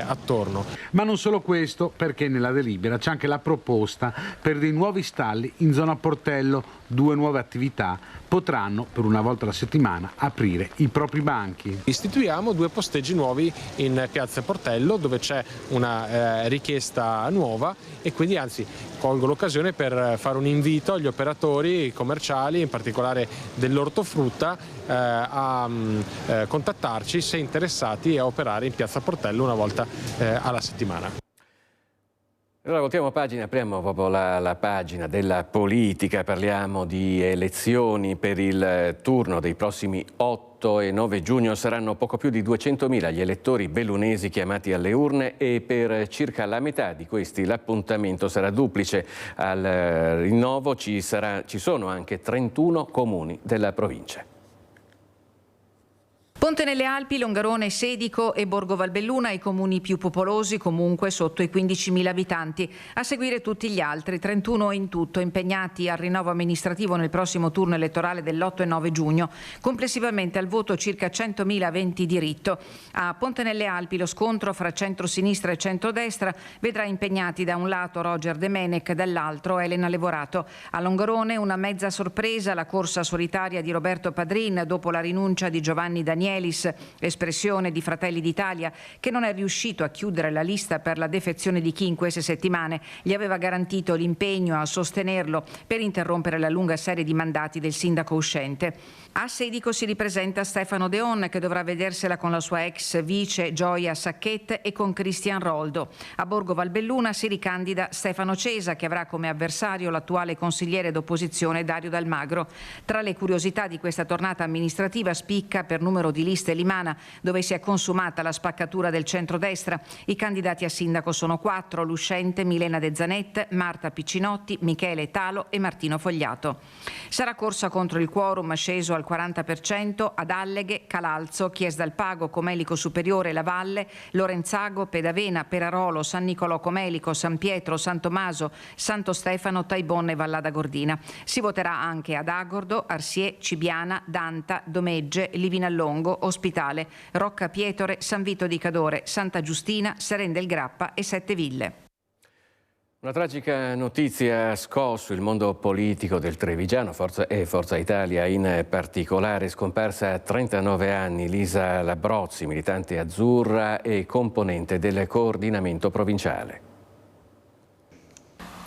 attorno. Ma non solo questo, perché nella delibera c'è anche la proposta per dei nuovi stalli in zona Portello, 2 nuove attività potranno per una volta alla settimana aprire i propri banchi. Istituiamo 2 posteggi nuovi in Piazza Portello dove c'è una richiesta nuova e quindi anzi colgo l'occasione per fare un invito agli operatori commerciali, in particolare dell'ortofrutta, a contattarci se interessati a operare in Piazza Portello una volta alla settimana. Allora voltiamo pagina, apriamo proprio la pagina della politica, parliamo di elezioni per il turno dei prossimi 8 e 9 giugno. Saranno poco più di 200.000 gli elettori bellunesi chiamati alle urne e per circa la metà di questi l'appuntamento sarà duplice. Al rinnovo ci sono anche 31 comuni della provincia. Ponte nelle Alpi, Longarone, Sedico e Borgo Valbelluna, i comuni più popolosi, comunque sotto i 15.000 abitanti. A seguire tutti gli altri, 31 in tutto, impegnati al rinnovo amministrativo nel prossimo turno elettorale dell'8 e 9 giugno. Complessivamente al voto circa 100.000 aventi diritto. A Ponte nelle Alpi lo scontro fra centro-sinistra e centro-destra vedrà impegnati da un lato Roger De Menec, dall'altro Elena Levorato. A Longarone una mezza sorpresa, la corsa solitaria di Roberto Padrin dopo la rinuncia di Giovanni Danieli, espressione di Fratelli d'Italia, che non è riuscito a chiudere la lista per la defezione di chi in queste settimane gli aveva garantito l'impegno a sostenerlo per interrompere la lunga serie di mandati del sindaco uscente. A Sedico si ripresenta Stefano Deon, che dovrà vedersela con la sua ex vice Gioia Sacchet e con Cristian Roldo. A Borgo Valbelluna si ricandida Stefano Cesa, che avrà come avversario l'attuale consigliere d'opposizione Dario Dalmagro. Tra le curiosità di questa tornata amministrativa spicca per numero di liste Limana, dove si è consumata la spaccatura del centrodestra. I candidati a sindaco sono 4: l'uscente Milena De Zanet, Marta Piccinotti, Michele Talo e Martino Fogliato. Sarà corsa contro il quorum sceso al 40% ad Alleghe, Calalzo, Chies dal Pago, Comelico Superiore, La Valle, Lorenzago, Pedavena, Perarolo, San Nicolò Comelico, San Pietro, San Tommaso, Santo Stefano, Taibon e Vallada Gordina. Si voterà anche ad Agordo, Arsiè, Cibiana, Danta, Domegge, Livinallongo, Ospitale, Rocca Pietore, San Vito di Cadore, Santa Giustina, Seren del Grappa e Sette Ville. Una tragica notizia ha scosso il mondo politico del Trevigiano, Forza Italia in particolare. Scomparsa a 39 anni Lisa Labrozzi, militante azzurra e componente del coordinamento provinciale.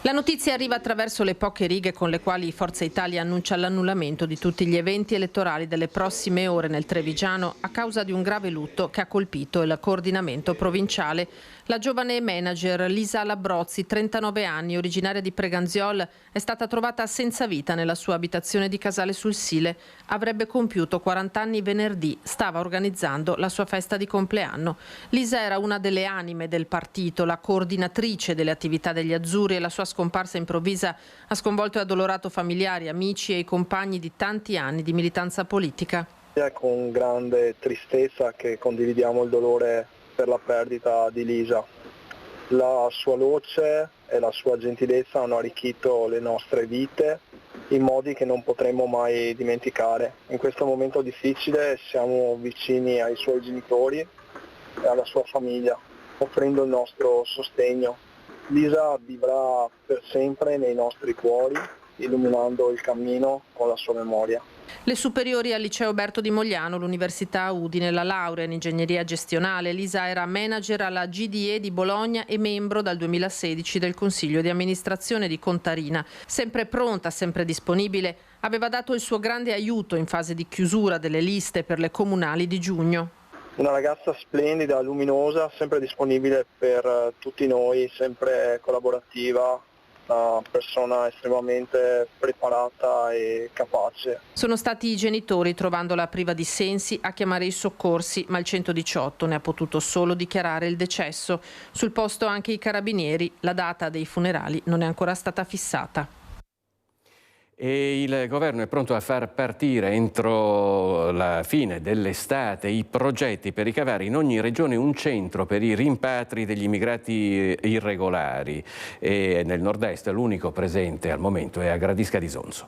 La notizia arriva attraverso le poche righe con le quali Forza Italia annuncia l'annullamento di tutti gli eventi elettorali delle prossime ore nel Trevigiano a causa di un grave lutto che ha colpito il coordinamento provinciale. La giovane manager Lisa Labrozzi, 39 anni, originaria di Preganziol, è stata trovata senza vita nella sua abitazione di Casale sul Sile. Avrebbe compiuto 40 anni venerdì, stava organizzando la sua festa di compleanno. Lisa era una delle anime del partito, la coordinatrice delle attività degli azzurri, e la sua scomparsa improvvisa ha sconvolto e addolorato familiari, amici e i compagni di tanti anni di militanza politica. È con grande tristezza che condividiamo il dolore per la perdita di Lisa. La sua luce e la sua gentilezza hanno arricchito le nostre vite in modi che non potremo mai dimenticare. In questo momento difficile siamo vicini ai suoi genitori e alla sua famiglia, offrendo il nostro sostegno. Lisa vivrà per sempre nei nostri cuori, illuminando il cammino con la sua memoria. Le superiori al liceo Berto di Mogliano, l'Università Udine, la laurea in ingegneria gestionale. Lisa era manager alla GDE di Bologna e membro dal 2016 del Consiglio di amministrazione di Contarina. Sempre pronta, sempre disponibile, aveva dato il suo grande aiuto in fase di chiusura delle liste per le comunali di giugno. Una ragazza splendida, luminosa, sempre disponibile per tutti noi, sempre collaborativa, una persona estremamente preparata e capace. Sono stati i genitori, trovandola priva di sensi, a chiamare i soccorsi, ma il 118 ne ha potuto solo dichiarare il decesso. Sul posto anche i carabinieri, la data dei funerali non è ancora stata fissata. E il governo è pronto a far partire entro la fine dell'estate i progetti per ricavare in ogni regione un centro per i rimpatri degli immigrati irregolari. E nel nord-est l'unico presente al momento è a Gradisca di Sonzo.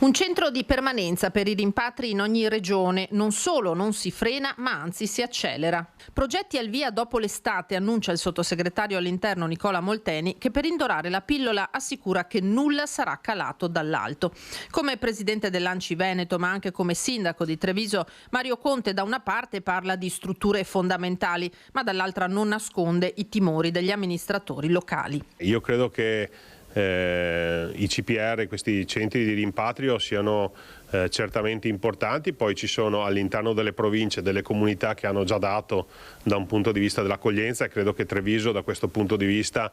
Un centro di permanenza per i rimpatri in ogni regione. Non solo non si frena, ma anzi si accelera. Progetti al via dopo l'estate, annuncia il sottosegretario all'interno Nicola Molteni, che per indorare la pillola assicura che nulla sarà calato dall'alto. Come presidente dell'Anci Veneto, ma anche come sindaco di Treviso, Mario Conte da una parte parla di strutture fondamentali, ma dall'altra non nasconde i timori degli amministratori locali. Io credo che i CPR, questi centri di rimpatrio, siano certamente importanti. Poi ci sono all'interno delle province delle comunità che hanno già dato da un punto di vista dell'accoglienza, e credo che Treviso da questo punto di vista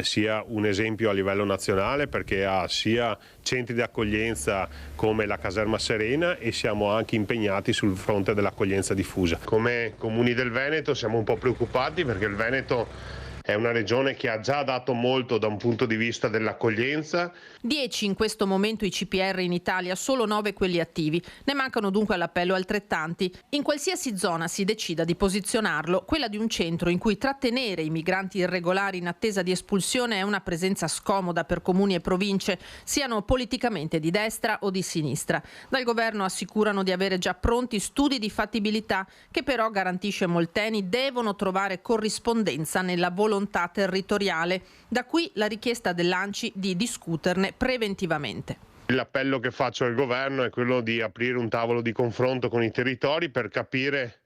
sia un esempio a livello nazionale, perché ha sia centri di accoglienza come la Caserma Serena, e siamo anche impegnati sul fronte dell'accoglienza diffusa. Come comuni del Veneto siamo un po' preoccupati, perché il Veneto è una regione che ha già dato molto da un punto di vista dell'accoglienza. 10 in questo momento i CPR in Italia, solo 9 quelli attivi. Ne mancano dunque all'appello altrettanti. In qualsiasi zona si decida di posizionarlo, quella di un centro in cui trattenere i migranti irregolari in attesa di espulsione è una presenza scomoda per comuni e province, siano politicamente di destra o di sinistra. Dal governo assicurano di avere già pronti studi di fattibilità che però, garantisce Molteni, devono trovare corrispondenza nella volontà territoriale. Da qui la richiesta dell'Anci di discuterne preventivamente. L'appello che faccio al governo è quello di aprire un tavolo di confronto con i territori per capire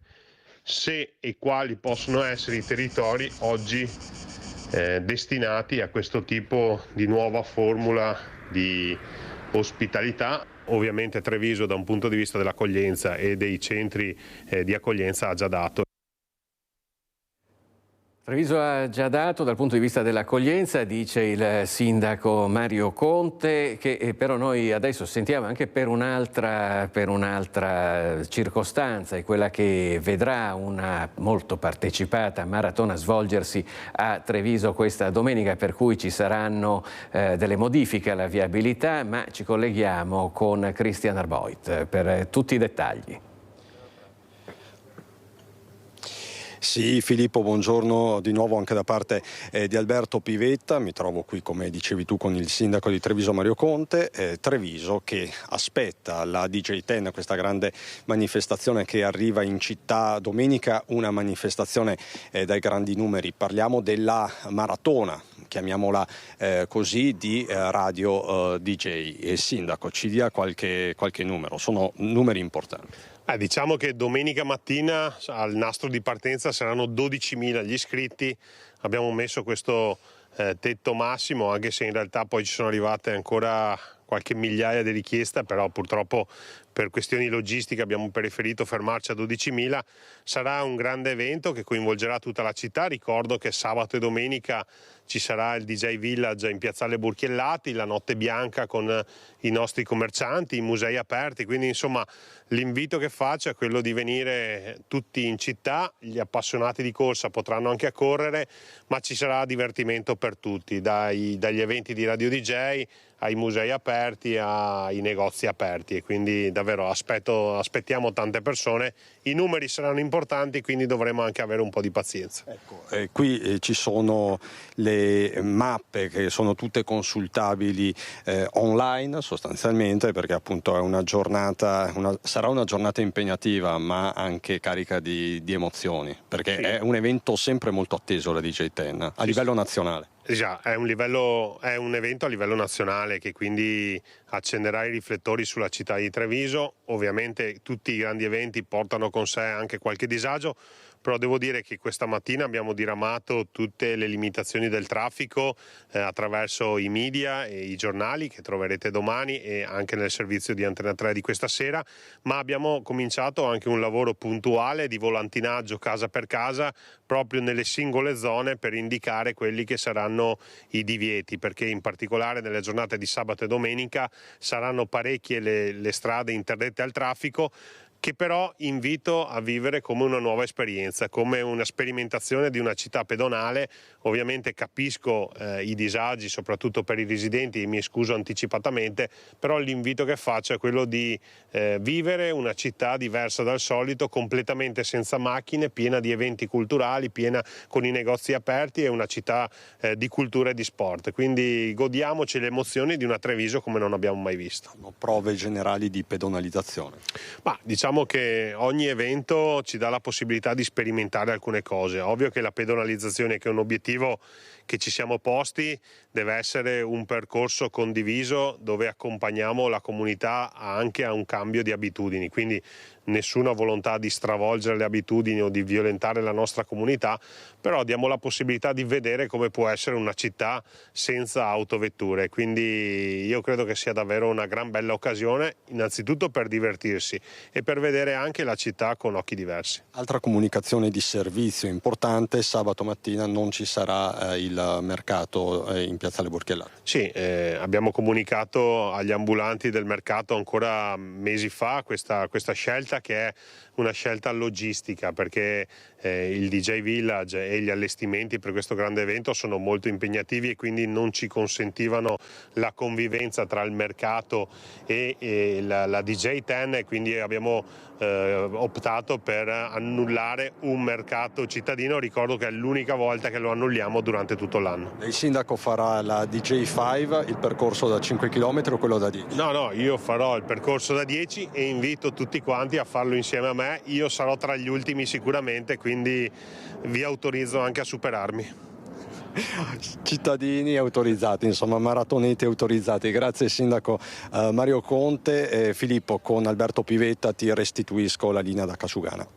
se e quali possono essere i territori oggi destinati a questo tipo di nuova formula di ospitalità. Ovviamente Treviso da un punto di vista dell'accoglienza e dei centri di accoglienza ha già dato. Treviso ha già dato dal punto di vista dell'accoglienza, dice il sindaco Mario Conte, che però noi adesso sentiamo anche per un'altra circostanza, è quella che vedrà una molto partecipata maratona svolgersi a Treviso questa domenica, per cui ci saranno delle modifiche alla viabilità, ma ci colleghiamo con Christian Arboit per tutti i dettagli. Sì, Filippo, buongiorno di nuovo anche da parte di Alberto Pivetta. Mi trovo qui, come dicevi tu, con il sindaco di Treviso Mario Conte. Treviso che aspetta la DJ10, questa grande manifestazione che arriva in città domenica, una manifestazione dai grandi numeri. Parliamo della maratona, chiamiamola così, di Radio DJ. E sindaco, ci dia qualche numero, sono numeri importanti. Diciamo che domenica mattina al nastro di partenza saranno 12.000 gli iscritti. Abbiamo messo questo tetto massimo, anche se in realtà poi ci sono arrivate ancora qualche migliaia di richieste, però purtroppo per questioni logistiche abbiamo preferito fermarci a 12.000. Sarà un grande evento che coinvolgerà tutta la città. Ricordo che sabato e domenica ci sarà il DJ Village in Piazzale Burchiellati, la notte bianca con i nostri commercianti, i musei aperti, quindi insomma l'invito che faccio è quello di venire tutti in città. Gli appassionati di corsa potranno anche correre, ma ci sarà divertimento per tutti, dagli eventi di Radio DJ ai musei aperti, ai negozi aperti, e quindi davvero aspettiamo tante persone. I numeri saranno importanti, quindi dovremo anche avere un po' di pazienza. Ecco, qui ci sono le mappe che sono tutte consultabili online sostanzialmente, perché appunto è una giornata, sarà una giornata impegnativa ma anche carica di emozioni, perché sì, è un evento sempre molto atteso la DJ10 a livello nazionale. Già, è un evento a livello nazionale che quindi accenderà i riflettori sulla città di Treviso. Ovviamente tutti i grandi eventi portano con sé anche qualche disagio, però devo dire che questa mattina abbiamo diramato tutte le limitazioni del traffico attraverso i media e i giornali che troverete domani e anche nel servizio di Antena 3 di questa sera, ma abbiamo cominciato anche un lavoro puntuale di volantinaggio casa per casa proprio nelle singole zone per indicare quelli che saranno i divieti, perché in particolare nelle giornate di sabato e domenica saranno parecchie le strade interdette al traffico. che però invito a vivere come una nuova esperienza, come una sperimentazione di una città pedonale. Ovviamente capisco i disagi, soprattutto per i residenti, e mi scuso anticipatamente, però l'invito che faccio è quello di vivere una città diversa dal solito, completamente senza macchine, piena di eventi culturali, piena con i negozi aperti, e una città di cultura e di sport. Quindi godiamoci le emozioni di una Treviso come non abbiamo mai visto. Prove generali di pedonalizzazione? Ma diciamo che ogni evento ci dà la possibilità di sperimentare alcune cose. Ovvio che la pedonalizzazione, che è un obiettivo che ci siamo posti, deve essere un percorso condiviso dove accompagniamo la comunità anche a un cambio di abitudini, quindi nessuna volontà di stravolgere le abitudini o di violentare la nostra comunità, però diamo la possibilità di vedere come può essere una città senza autovetture. Quindi io credo che sia davvero una gran bella occasione, innanzitutto per divertirsi e per vedere anche la città con occhi diversi. Altra comunicazione di servizio importante: sabato mattina non ci sarà il mercato in Piazzale Borchiellate. Sì, abbiamo comunicato agli ambulanti del mercato ancora mesi fa questa scelta, che è una scelta logistica, perché il DJ Village e gli allestimenti per questo grande evento sono molto impegnativi e quindi non ci consentivano la convivenza tra il mercato e la DJ Ten, e quindi abbiamo optato per annullare un mercato cittadino. Ricordo che è l'unica volta che lo annulliamo durante tutto l'anno. Il sindaco farà la DJ 5, il percorso da 5 km o quello da 10? No, io farò il percorso da 10 e invito tutti quanti a farlo insieme a me. Io sarò tra gli ultimi sicuramente, quindi vi autorizzo anche a superarmi. Cittadini autorizzati, insomma, maratoneti autorizzati. Grazie sindaco Mario Conte. Filippo, con Alberto Pivetta ti restituisco la linea da Casugana.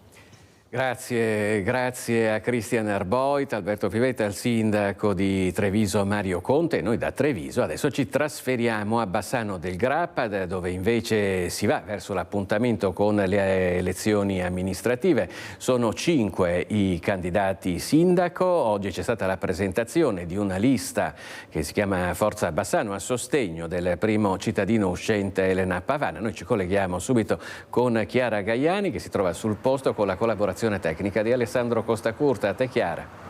Grazie a Cristian Arboit, Alberto Pivetta, il sindaco di Treviso Mario Conte. Noi da Treviso adesso ci trasferiamo a Bassano del Grappa, dove invece si va verso l'appuntamento con le elezioni amministrative. Sono 5 i candidati sindaco. Oggi c'è stata la presentazione di una lista che si chiama Forza Bassano a sostegno del primo cittadino uscente Elena Pavana. Noi ci colleghiamo subito con Chiara Gaiani, che si trova sul posto con la collaborazione tecnica di Alessandro Costacurta. A te, Chiara.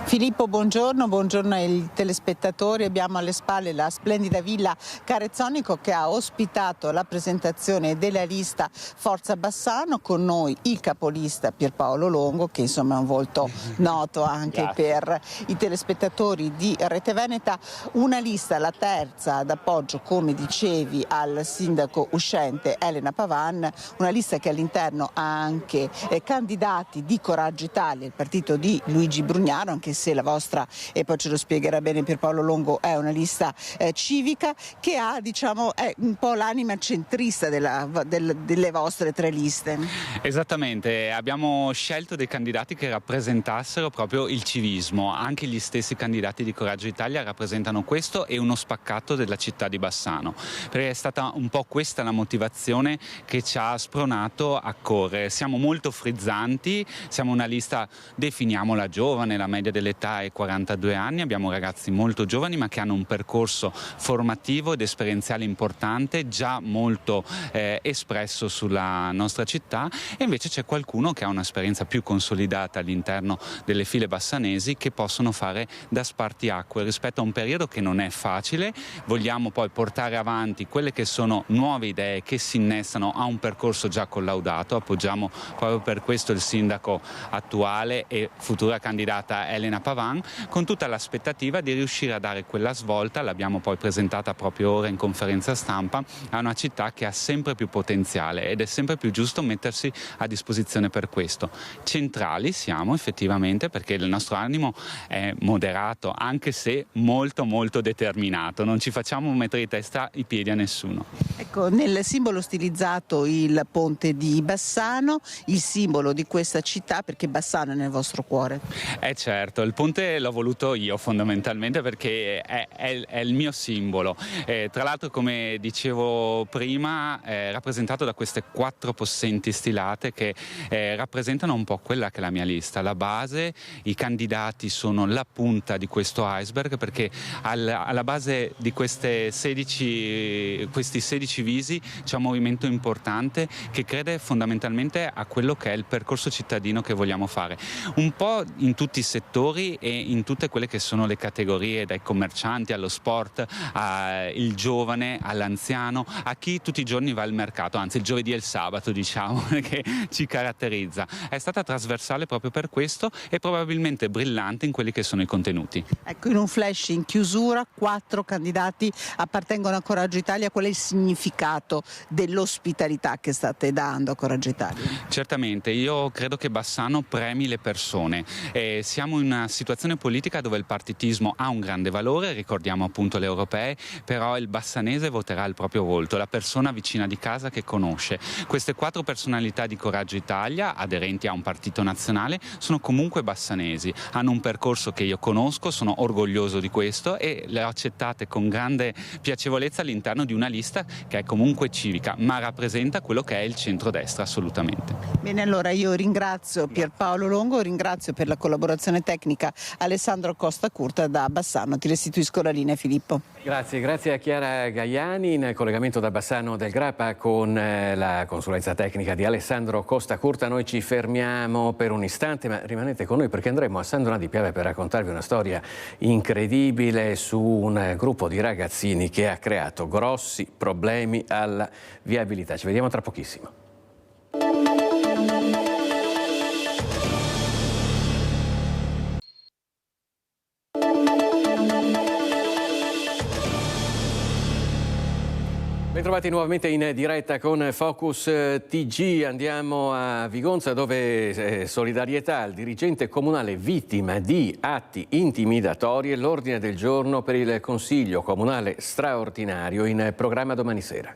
Filippo, buongiorno ai telespettatori. Abbiamo alle spalle la splendida villa Carezzonico che ha ospitato la presentazione della lista Forza Bassano. Con noi il capolista Pierpaolo Longo, che insomma è un volto noto anche per i telespettatori di Rete Veneta. Una lista, la terza, d'appoggio, come dicevi, al sindaco uscente Elena Pavan, una lista che all'interno ha anche candidati di Coraggio Italia, il partito di Luigi Brugnaro, anche se la vostra, e poi ce lo spiegherà bene Pierpaolo Longo, è una lista civica che ha, diciamo, è un po' l'anima centrista delle vostre 3 liste. Esattamente, abbiamo scelto dei candidati che rappresentassero proprio il civismo. Anche gli stessi candidati di Coraggio Italia rappresentano questo e uno spaccato della città di Bassano, perché è stata un po' questa la motivazione che ci ha spronato a correre. Siamo molto frizzanti, siamo una lista, definiamola giovane, la media dell'età è 42 anni, abbiamo ragazzi molto giovani ma che hanno un percorso formativo ed esperienziale importante, già molto espresso sulla nostra città, e invece c'è qualcuno che ha un'esperienza più consolidata all'interno delle file bassanesi, che possono fare da spartiacque rispetto a un periodo che non è facile. Vogliamo poi portare avanti quelle che sono nuove idee che si innestano a un percorso già collaudato. Appoggiamo proprio per questo il sindaco attuale e futura candidata Elena Pavan, con tutta l'aspettativa di riuscire a dare quella svolta, l'abbiamo poi presentata proprio ora in conferenza stampa, a una città che ha sempre più potenziale ed è sempre più giusto mettersi a disposizione per questo. Centrali siamo effettivamente, perché il nostro animo è moderato, anche se molto molto determinato, non ci facciamo mettere in testa i piedi a nessuno. Ecco, nel simbolo stilizzato il ponte di Bassano, il simbolo di questa città, perché Bassano è nel vostro cuore. Certo, il ponte l'ho voluto io fondamentalmente perché è il mio simbolo. Tra l'altro, come dicevo prima, è rappresentato da queste 4 possenti stilate che rappresentano un po' quella che è la mia lista. La base, i candidati sono la punta di questo iceberg, perché alla base di questi 16 visi c'è un movimento importante che crede fondamentalmente a quello che è il percorso cittadino che vogliamo fare, un po' in tutti i settori e in tutte quelle che sono le categorie, dai commercianti allo sport, al giovane, all'anziano, a chi tutti i giorni va al mercato, anzi il giovedì e il sabato, diciamo, che ci caratterizza. È stata trasversale proprio per questo e probabilmente brillante in quelli che sono i contenuti. Ecco, in un flash in chiusura, 4 candidati appartengono a Coraggio Italia. Qual è il significato dell'ospitalità che state dando a Coraggio Italia? Certamente, io credo che Bassano premi le persone. Siamo in una situazione politica dove il partitismo ha un grande valore, ricordiamo appunto le europee, però il bassanese voterà il proprio volto, la persona vicina di casa che conosce. Queste 4 personalità di Coraggio Italia, aderenti a un partito nazionale, sono comunque bassanesi, hanno un percorso che io conosco, sono orgoglioso di questo e le ho accettate con grande piacevolezza all'interno di una lista che è comunque civica, ma rappresenta quello che è il centrodestra assolutamente. Bene, allora io ringrazio Pierpaolo Longo, ringrazio per la collaborazione tecnica Alessandro Costa Curta da Bassano. Ti restituisco la linea, Filippo. Grazie a Chiara Gaiani in collegamento da Bassano del Grappa con la consulenza tecnica di Alessandro Costa Curta. Noi ci fermiamo per un istante, ma rimanete con noi perché andremo a San Donà di Piave per raccontarvi una storia incredibile su un gruppo di ragazzini che ha creato grossi problemi alla viabilità. Ci vediamo tra pochissimo. Bentrovati nuovamente in diretta con Focus TG. Andiamo a Vigonza dove solidarietà al dirigente comunale vittima di atti intimidatori e l'ordine del giorno per il Consiglio Comunale straordinario in programma domani sera.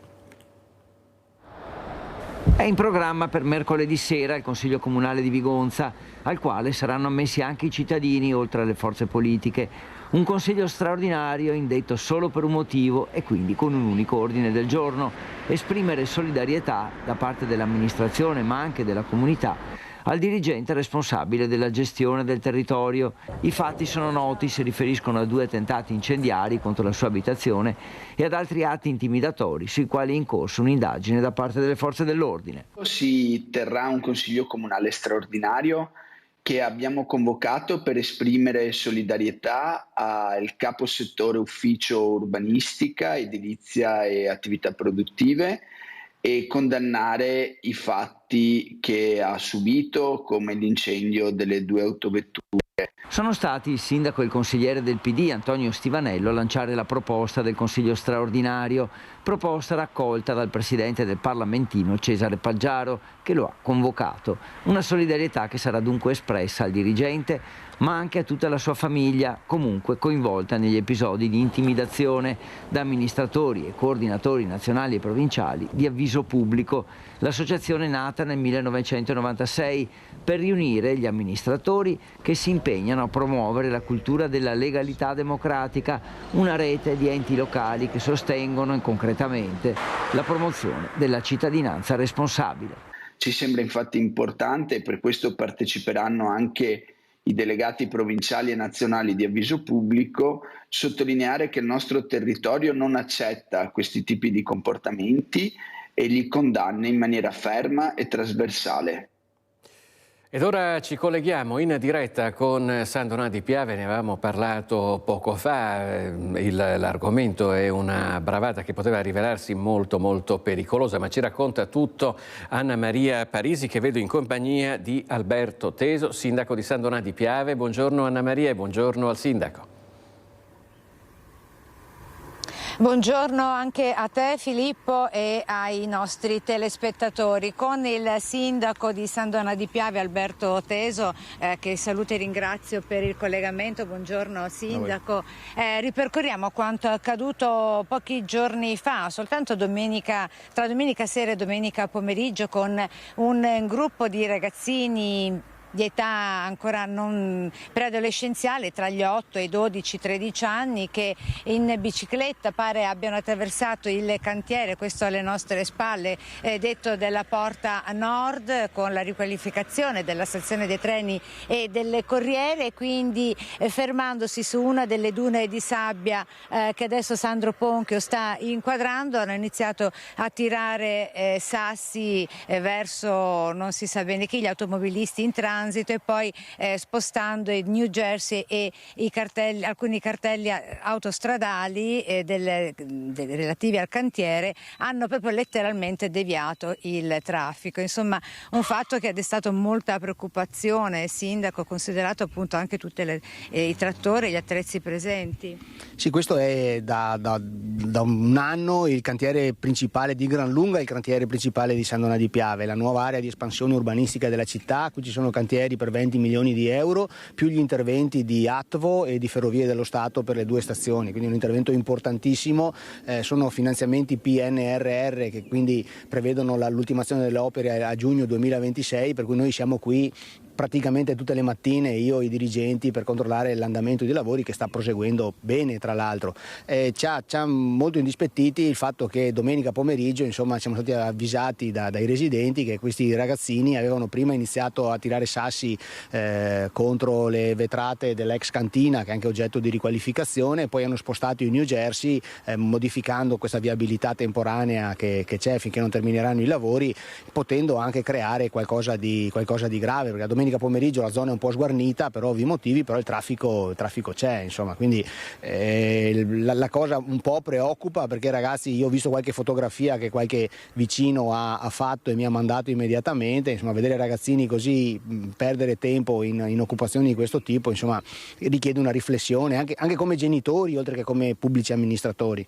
È in programma per mercoledì sera il Consiglio Comunale di Vigonza, al quale saranno ammessi anche i cittadini oltre alle forze politiche. Un consiglio straordinario indetto solo per un motivo e quindi con un unico ordine del giorno: esprimere solidarietà da parte dell'amministrazione ma anche della comunità al dirigente responsabile della gestione del territorio. I fatti sono noti, si riferiscono a 2 attentati incendiari contro la sua abitazione e ad altri atti intimidatori sui quali è in corso un'indagine da parte delle forze dell'ordine. Si terrà un consiglio comunale straordinario che abbiamo convocato per esprimere solidarietà al capo settore ufficio urbanistica, edilizia e attività produttive e condannare i fatti che ha subito, come l'incendio delle 2 autovetture. Sono stati il sindaco e il consigliere del PD Antonio Stivanello a lanciare la proposta del Consiglio straordinario, proposta raccolta dal presidente del Parlamentino Cesare Paggiaro, che lo ha convocato. Una solidarietà che sarà dunque espressa al dirigente ma anche a tutta la sua famiglia, comunque coinvolta negli episodi di intimidazione da amministratori e coordinatori nazionali e provinciali di Avviso Pubblico, l'associazione nata nel 1996 per riunire gli amministratori che si impegnano a promuovere la cultura della legalità democratica, una rete di enti locali che sostengono concretamente la promozione della cittadinanza responsabile. Ci sembra infatti importante, e per questo parteciperanno anche i delegati provinciali e nazionali di Avviso Pubblico, sottolineare che il nostro territorio non accetta questi tipi di comportamenti e li condanna in maniera ferma e trasversale. Ed ora ci colleghiamo in diretta con San Donà di Piave, ne avevamo parlato poco fa, l'argomento è una bravata che poteva rivelarsi molto pericolosa, ma ci racconta tutto Anna Maria Parisi, che vedo in compagnia di Alberto Teso, sindaco di San Donà di Piave. Buongiorno Anna Maria e buongiorno al sindaco. Buongiorno anche a te Filippo e ai nostri telespettatori. Con il sindaco di San Donà di Piave Alberto Teso, che saluto e ringrazio per il collegamento. Buongiorno sindaco. Ripercorriamo quanto accaduto pochi giorni fa, soltanto tra domenica sera e domenica pomeriggio, con un gruppo di ragazzini di età ancora non preadolescenziale, tra gli 8 e i 12-13 anni, che in bicicletta pare abbiano attraversato il cantiere, questo alle nostre spalle, detto della Porta Nord, con la riqualificazione della stazione dei treni e delle corriere, quindi fermandosi su una delle dune di sabbia che adesso Sandro Ponchio sta inquadrando, hanno iniziato a tirare sassi verso non si sa bene chi, gli automobilisti in transito, e poi spostando il New Jersey e alcuni cartelli autostradali relativi al cantiere hanno proprio letteralmente deviato il traffico. Insomma, un fatto che ha destato molta preoccupazione, sindaco, considerato appunto anche tutti i trattori e gli attrezzi presenti. Sì, questo è da un anno il cantiere principale di Gran Lunga, il cantiere principale di San Donà di Piave, la nuova area di espansione urbanistica della città. Qui ci sono cantieri per 20 milioni di euro, più gli interventi di Atvo e di Ferrovie dello Stato per le 2 stazioni, quindi un intervento importantissimo. Sono finanziamenti PNRR che quindi prevedono l'ultimazione delle opere a giugno 2026, per cui noi siamo qui praticamente tutte le mattine, io e i dirigenti, per controllare l'andamento dei lavori che sta proseguendo bene, tra l'altro. Ci ha molto indispettiti il fatto che domenica pomeriggio, insomma, siamo stati avvisati dai residenti che questi ragazzini avevano prima iniziato a tirare sassi contro le vetrate dell'ex cantina, che è anche oggetto di riqualificazione, poi hanno spostato il New Jersey modificando questa viabilità temporanea che c'è finché non termineranno i lavori, potendo anche creare qualcosa di grave, perché domenica pomeriggio la zona è un po' sguarnita per ovvi motivi, però il traffico c'è, insomma, quindi la cosa un po' preoccupa, perché ragazzi, io ho visto qualche fotografia che qualche vicino ha fatto e mi ha mandato immediatamente, insomma, vedere ragazzini così perdere tempo in occupazioni di questo tipo, insomma, richiede una riflessione anche come genitori oltre che come pubblici amministratori.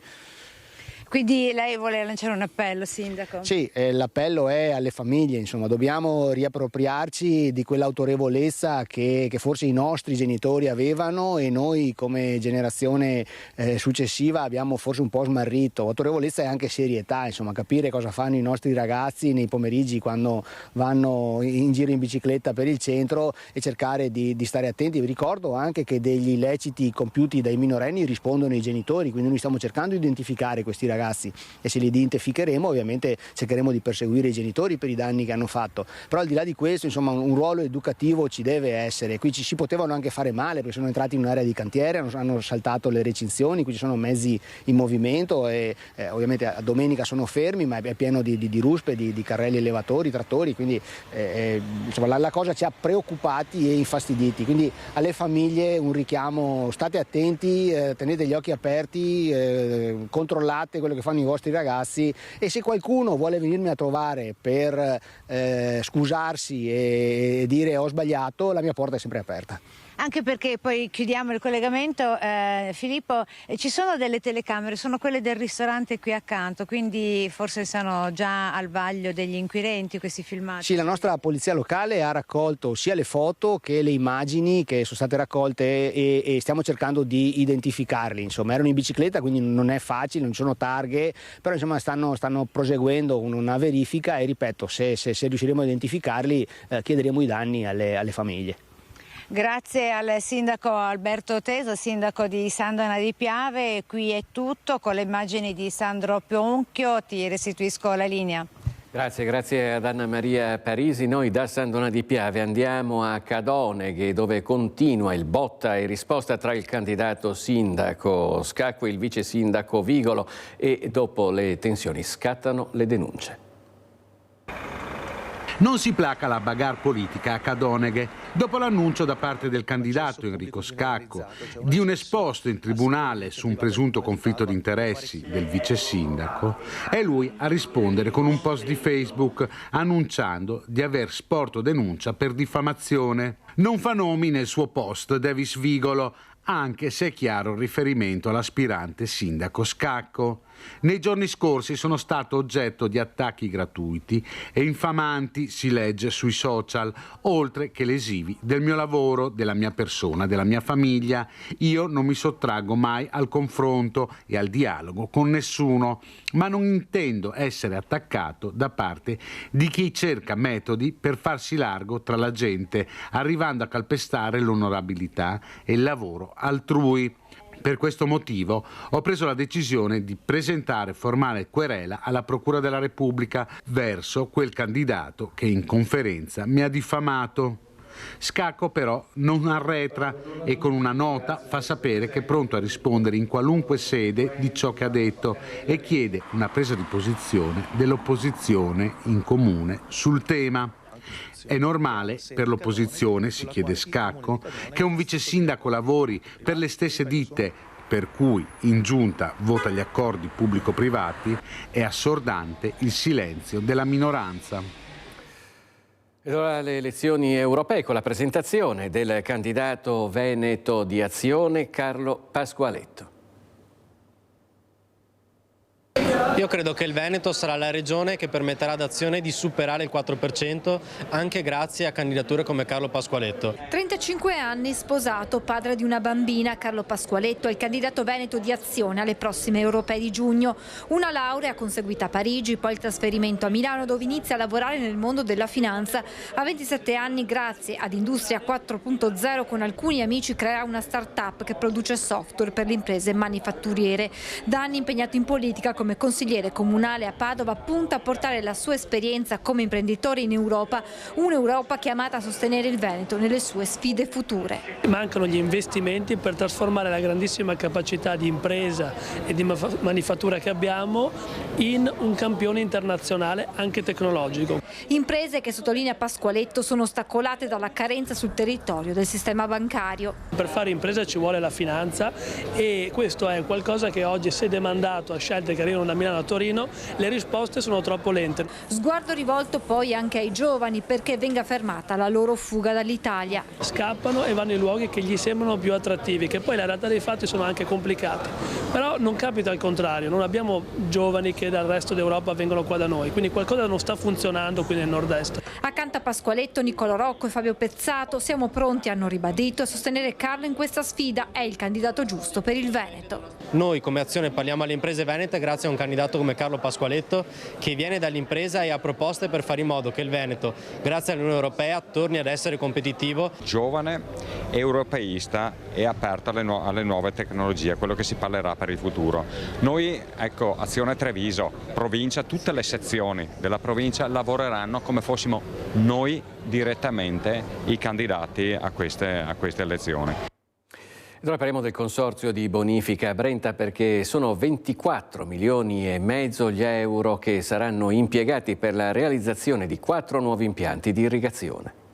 Quindi lei vuole lanciare un appello, sindaco? Sì, l'appello è alle famiglie, insomma, dobbiamo riappropriarci di quell'autorevolezza che forse i nostri genitori avevano e noi come generazione successiva abbiamo forse un po' smarrito. Autorevolezza è anche serietà, insomma, capire cosa fanno i nostri ragazzi nei pomeriggi quando vanno in giro in bicicletta per il centro e cercare di stare attenti. Vi ricordo anche che degli illeciti compiuti dai minorenni rispondono i genitori, quindi noi stiamo cercando di identificare questi ragazzi e se li identificheremo ovviamente cercheremo di perseguire i genitori per i danni che hanno fatto, però al di là di questo, insomma, un ruolo educativo ci deve essere. Qui ci si potevano anche fare male, perché sono entrati in un'area di cantiere, hanno saltato le recinzioni, qui ci sono mezzi in movimento e ovviamente a domenica sono fermi, ma è pieno di ruspe, di carrelli elevatori, trattori, quindi insomma, la cosa ci ha preoccupati e infastiditi. Quindi alle famiglie un richiamo: state attenti, tenete gli occhi aperti, controllate quello che fanno i vostri ragazzi, e se qualcuno vuole venirmi a trovare per scusarsi e dire ho sbagliato, la mia porta è sempre aperta. Anche perché, poi chiudiamo il collegamento, Filippo, ci sono delle telecamere, sono quelle del ristorante qui accanto, quindi forse sono già al vaglio degli inquirenti questi filmati. Sì, la nostra polizia locale ha raccolto sia le foto che le immagini che sono state raccolte e stiamo cercando di identificarli. Insomma, erano in bicicletta, quindi non è facile, non ci sono targhe, però insomma stanno proseguendo una verifica e ripeto, se riusciremo a identificarli chiederemo i danni alle famiglie. Grazie al sindaco Alberto Teso, sindaco di San Donà di Piave. Qui è tutto, con le immagini di Sandro Ponchio ti restituisco la linea. Grazie ad Anna Maria Parisi. Noi da San Donà di Piave andiamo a Cadoneghe, dove continua il botta e risposta tra il candidato sindaco Scacco e il vice sindaco Vigolo, e dopo le tensioni scattano le denunce. Non si placa la bagarre politica a Cadoneghe dopo l'annuncio da parte del candidato Enrico Scacco di un esposto in tribunale su un presunto conflitto di interessi del vice sindaco. È lui a rispondere con un post di Facebook annunciando di aver sporto denuncia per diffamazione. Non fa nomi nel suo post Davis Vigolo, anche se è chiaro il riferimento all'aspirante sindaco Scacco. Nei giorni scorsi sono stato oggetto di attacchi gratuiti e infamanti, si legge sui social, oltre che lesivi del mio lavoro, della mia persona, della mia famiglia. Io non mi sottraggo mai al confronto e al dialogo con nessuno, ma non intendo essere attaccato da parte di chi cerca metodi per farsi largo tra la gente, arrivando a calpestare l'onorabilità e il lavoro altrui. Per questo motivo ho preso la decisione di presentare formale querela alla Procura della Repubblica verso quel candidato che in conferenza mi ha diffamato. Scacco però non arretra e con una nota fa sapere che è pronto a rispondere in qualunque sede di ciò che ha detto e chiede una presa di posizione dell'opposizione in comune sul tema. È normale per l'opposizione, si chiede Scacco, che un vice sindaco lavori per le stesse ditte per cui in giunta vota gli accordi pubblico-privati? È assordante il silenzio della minoranza. Ed ora le elezioni europee con la presentazione del candidato veneto di Azione Carlo Pasqualetto. Io credo che il Veneto sarà la regione che permetterà ad Azione di superare il 4% anche grazie a candidature come Carlo Pasqualetto. 35 anni, sposato, padre di una bambina, Carlo Pasqualetto è il candidato veneto di Azione alle prossime europee di giugno. Una laurea conseguita a Parigi, poi il trasferimento a Milano dove inizia a lavorare nel mondo della finanza. A 27 anni, grazie ad Industria 4.0 con alcuni amici creerà una start-up che produce software per le imprese manifatturiere. Da anni impegnato in politica come consigliere comunale a Padova, punta a portare la sua esperienza come imprenditore in Europa, un'Europa chiamata a sostenere il Veneto nelle sue sfide future. Mancano gli investimenti per trasformare la grandissima capacità di impresa e di manifattura che abbiamo in un campione internazionale anche tecnologico. Imprese che, sottolinea Pasqualetto, sono ostacolate dalla carenza sul territorio del sistema bancario. Per fare impresa ci vuole la finanza e questo è qualcosa che oggi, se demandato a scelte che arrivano da Milano a Torino, le risposte sono troppo lente. Sguardo rivolto poi anche ai giovani perché venga fermata la loro fuga dall'Italia. Scappano e vanno in luoghi che gli sembrano più attrattivi, che poi la realtà dei fatti sono anche complicate. Però non capita al contrario, non abbiamo giovani che dal resto d'Europa vengono qua da noi, quindi qualcosa non sta funzionando qui nel nord-est. Accanto a Pasqualetto, Nicolò Rocco e Fabio Pezzato, siamo pronti, hanno ribadito, a sostenere Carlo in questa sfida, è il candidato giusto per il Veneto. Noi come Azione parliamo alle imprese venete grazie a un candidato come Carlo Pasqualetto che viene dall'impresa e ha proposte per fare in modo che il Veneto, grazie all'Unione Europea, torni ad essere competitivo. Giovane, europeista e aperto alle nuove tecnologie, quello che si parlerà per il futuro. Noi, ecco, Azione Treviso, provincia, tutte le sezioni della provincia lavoreranno come fossimo noi direttamente i candidati a queste elezioni. Ora parliamo del consorzio di bonifica Brenta perché sono 24 milioni e mezzo gli euro che saranno impiegati per la realizzazione di 4 nuovi impianti di irrigazione.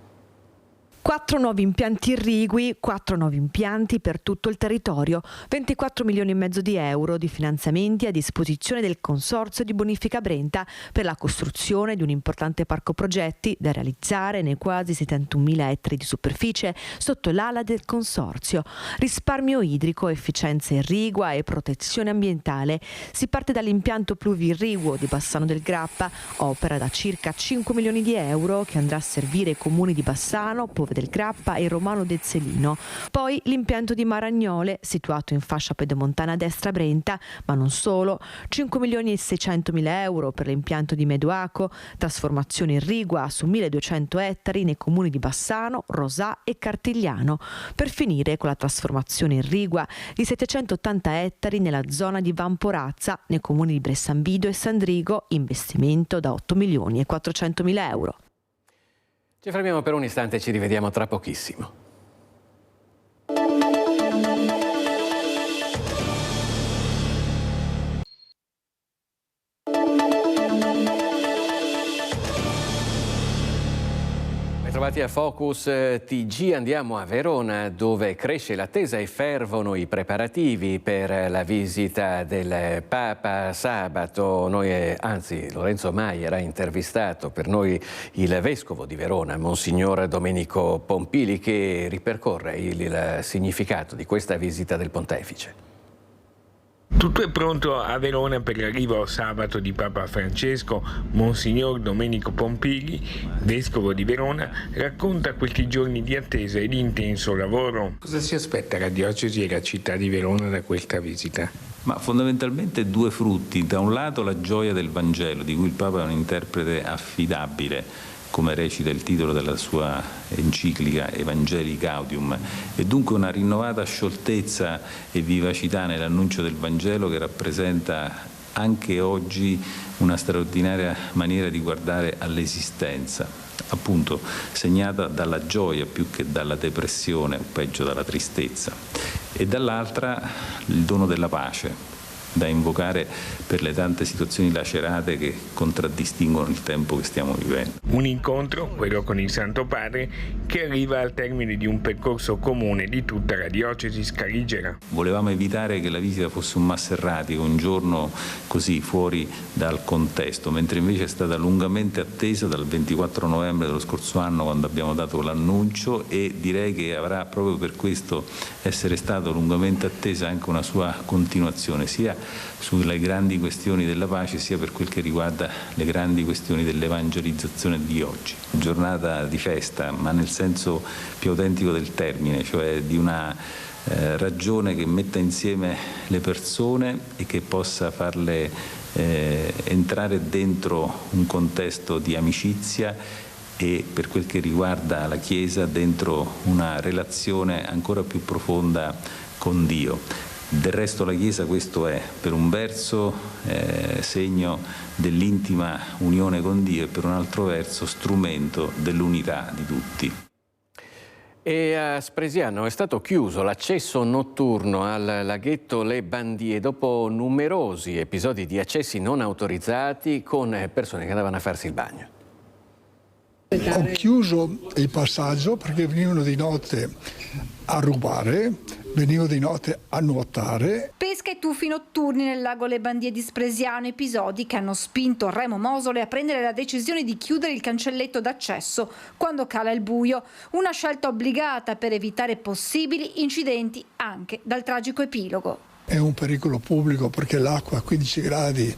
4 nuovi impianti irrigui, 4 nuovi impianti per tutto il territorio, 24 milioni e mezzo di euro di finanziamenti a disposizione del Consorzio di Bonifica Brenta per la costruzione di un importante parco progetti da realizzare nei quasi 71.000 ettari di superficie sotto l'ala del Consorzio. Risparmio idrico, efficienza irrigua e protezione ambientale. Si parte dall'impianto pluvi-irriguo di Bassano del Grappa, opera da circa 5 milioni di euro che andrà a servire i comuni di Bassano, Pove del Grappa e Romano del Zelino. Poi l'impianto di Maragnole, situato in fascia pedemontana destra Brenta, ma non solo, 5 milioni e 600 mila euro per l'impianto di Medoaco, trasformazione irrigua su 1200 ettari nei comuni di Bassano, Rosà e Cartigliano, per finire con la trasformazione irrigua di 780 ettari nella zona di Vamporazza, nei comuni di Bressanvido e Sandrigo, investimento da 8 milioni e 400 mila euro. Ci fermiamo per un istante e ci rivediamo tra pochissimo. Trovati a Focus TG, andiamo a Verona dove cresce l'attesa e fervono i preparativi per la visita del Papa sabato. Lorenzo Maier ha intervistato per noi il vescovo di Verona, Monsignor Domenico Pompili, che ripercorre il significato di questa visita del Pontefice. Tutto è pronto a Verona per l'arrivo sabato di Papa Francesco. Monsignor Domenico Pompili, vescovo di Verona, racconta questi giorni di attesa e di intenso lavoro. Cosa si aspetta la diocesi e la città di Verona da questa visita? Ma fondamentalmente due frutti: da un lato la gioia del Vangelo, di cui il Papa è un interprete affidabile, come recita il titolo della sua enciclica Evangelii Gaudium, e dunque una rinnovata scioltezza e vivacità nell'annuncio del Vangelo che rappresenta anche oggi una straordinaria maniera di guardare all'esistenza, appunto segnata dalla gioia più che dalla depressione o peggio dalla tristezza, e dall'altra il dono della pace, da invocare per le tante situazioni lacerate che contraddistinguono il tempo che stiamo vivendo. Un incontro, quello con il Santo Padre, che arriva al termine di un percorso comune di tutta la diocesi scaligera. Volevamo evitare che la visita fosse un masserratico, un giorno così fuori dal contesto, mentre invece è stata lungamente attesa dal 24 novembre dello scorso anno, quando abbiamo dato l'annuncio, e direi che avrà proprio per questo essere stato lungamente attesa anche una sua continuazione, sia sulle grandi questioni della pace sia per quel che riguarda le grandi questioni dell'evangelizzazione di oggi. Giornata di festa, ma nel senso più autentico del termine, cioè di una ragione che metta insieme le persone e che possa farle entrare dentro un contesto di amicizia e, per quel che riguarda la Chiesa, dentro una relazione ancora più profonda con Dio. Del resto la Chiesa questo è, per un verso segno dell'intima unione con Dio e per un altro verso strumento dell'unità di tutti. E a Spresiano è stato chiuso l'accesso notturno al laghetto Le Bandie dopo numerosi episodi di accessi non autorizzati con persone che andavano a farsi il bagno. Ho chiuso il passaggio perché venivano di notte a rubare, venivano di notte a nuotare. Pesca e tuffi notturni nel lago Le Bandie di Spresiano, episodi che hanno spinto Remo Mosole a prendere la decisione di chiudere il cancelletto d'accesso quando cala il buio, una scelta obbligata per evitare possibili incidenti anche dal tragico epilogo. È un pericolo pubblico perché l'acqua a 15 gradi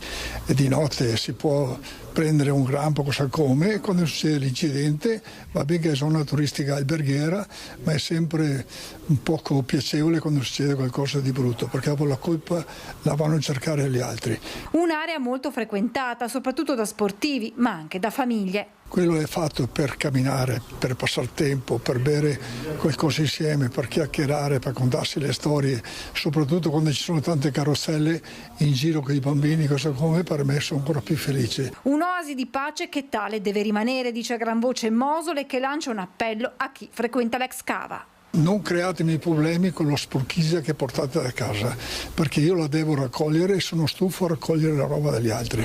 e di notte si può prendere un grampo, cosa come, quando succede l'incidente va bene che è zona turistica alberghiera, ma è sempre un poco piacevole quando succede qualcosa di brutto, perché dopo la colpa la vanno a cercare gli altri. Un'area molto frequentata, soprattutto da sportivi, ma anche da famiglie. Quello è fatto per camminare, per passare tempo, per bere qualcosa insieme, per chiacchierare, per contarsi le storie, soprattutto quando ci sono tante carrozzelle in giro con i bambini, cosa come, per me sono ancora più felice. Un'oasi di pace che tale deve rimanere, dice a gran voce Mosole, che lancia un appello a chi frequenta l'ex cava. Non createmi problemi con lo sporchizia che portate da casa, perché io la devo raccogliere e sono stufo a raccogliere la roba degli altri.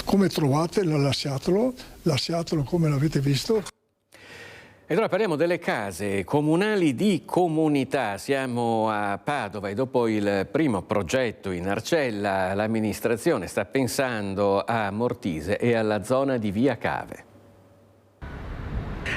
Come trovate, lasciatelo come l'avete visto. Ed ora parliamo delle case comunali di comunità. Siamo a Padova e dopo il primo progetto in Arcella l'amministrazione sta pensando a Mortise e alla zona di Via Cave.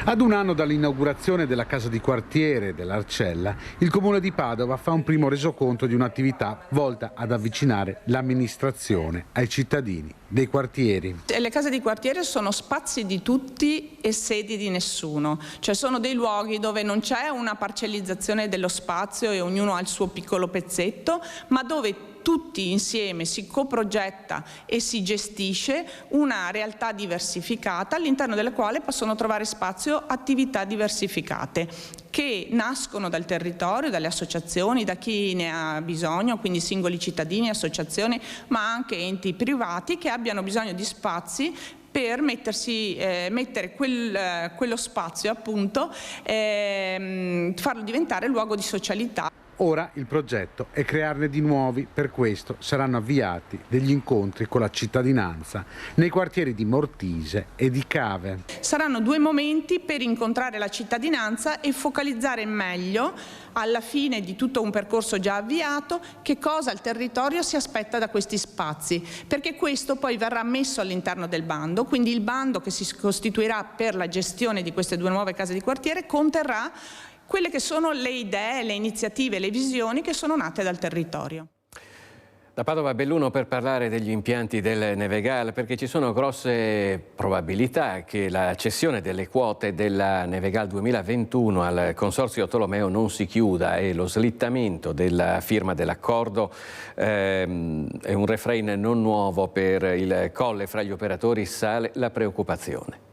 Ad un anno dall'inaugurazione della casa di quartiere dell'Arcella, il Comune di Padova fa un primo resoconto di un'attività volta ad avvicinare l'amministrazione ai cittadini dei quartieri. Le case di quartiere sono spazi di tutti e sedi di nessuno, cioè sono dei luoghi dove non c'è una parcellizzazione dello spazio e ognuno ha il suo piccolo pezzetto, ma dove tutti insieme si coprogetta e si gestisce una realtà diversificata all'interno della quale possono trovare spazio attività diversificate che nascono dal territorio, dalle associazioni, da chi ne ha bisogno, quindi singoli cittadini, associazioni, ma anche enti privati che abbiano bisogno di spazi per mettere quello spazio, appunto, farlo diventare luogo di socialità. Ora il progetto è crearne di nuovi, per questo saranno avviati degli incontri con la cittadinanza nei quartieri di Mortise e di Cave. Saranno due momenti per incontrare la cittadinanza e focalizzare meglio, alla fine di tutto un percorso già avviato, che cosa il territorio si aspetta da questi spazi, perché questo poi verrà messo all'interno del bando, quindi il bando che si costituirà per la gestione di queste due nuove case di quartiere conterrà quelle che sono le idee, le iniziative, le visioni che sono nate dal territorio. Da Padova a Belluno per parlare degli impianti del Nevegal, perché ci sono grosse probabilità che la cessione delle quote della Nevegal 2021 al Consorzio Tolomeo non si chiuda e lo slittamento della firma dell'accordo è un refrain non nuovo per il Colle. Fra gli operatori sale la preoccupazione.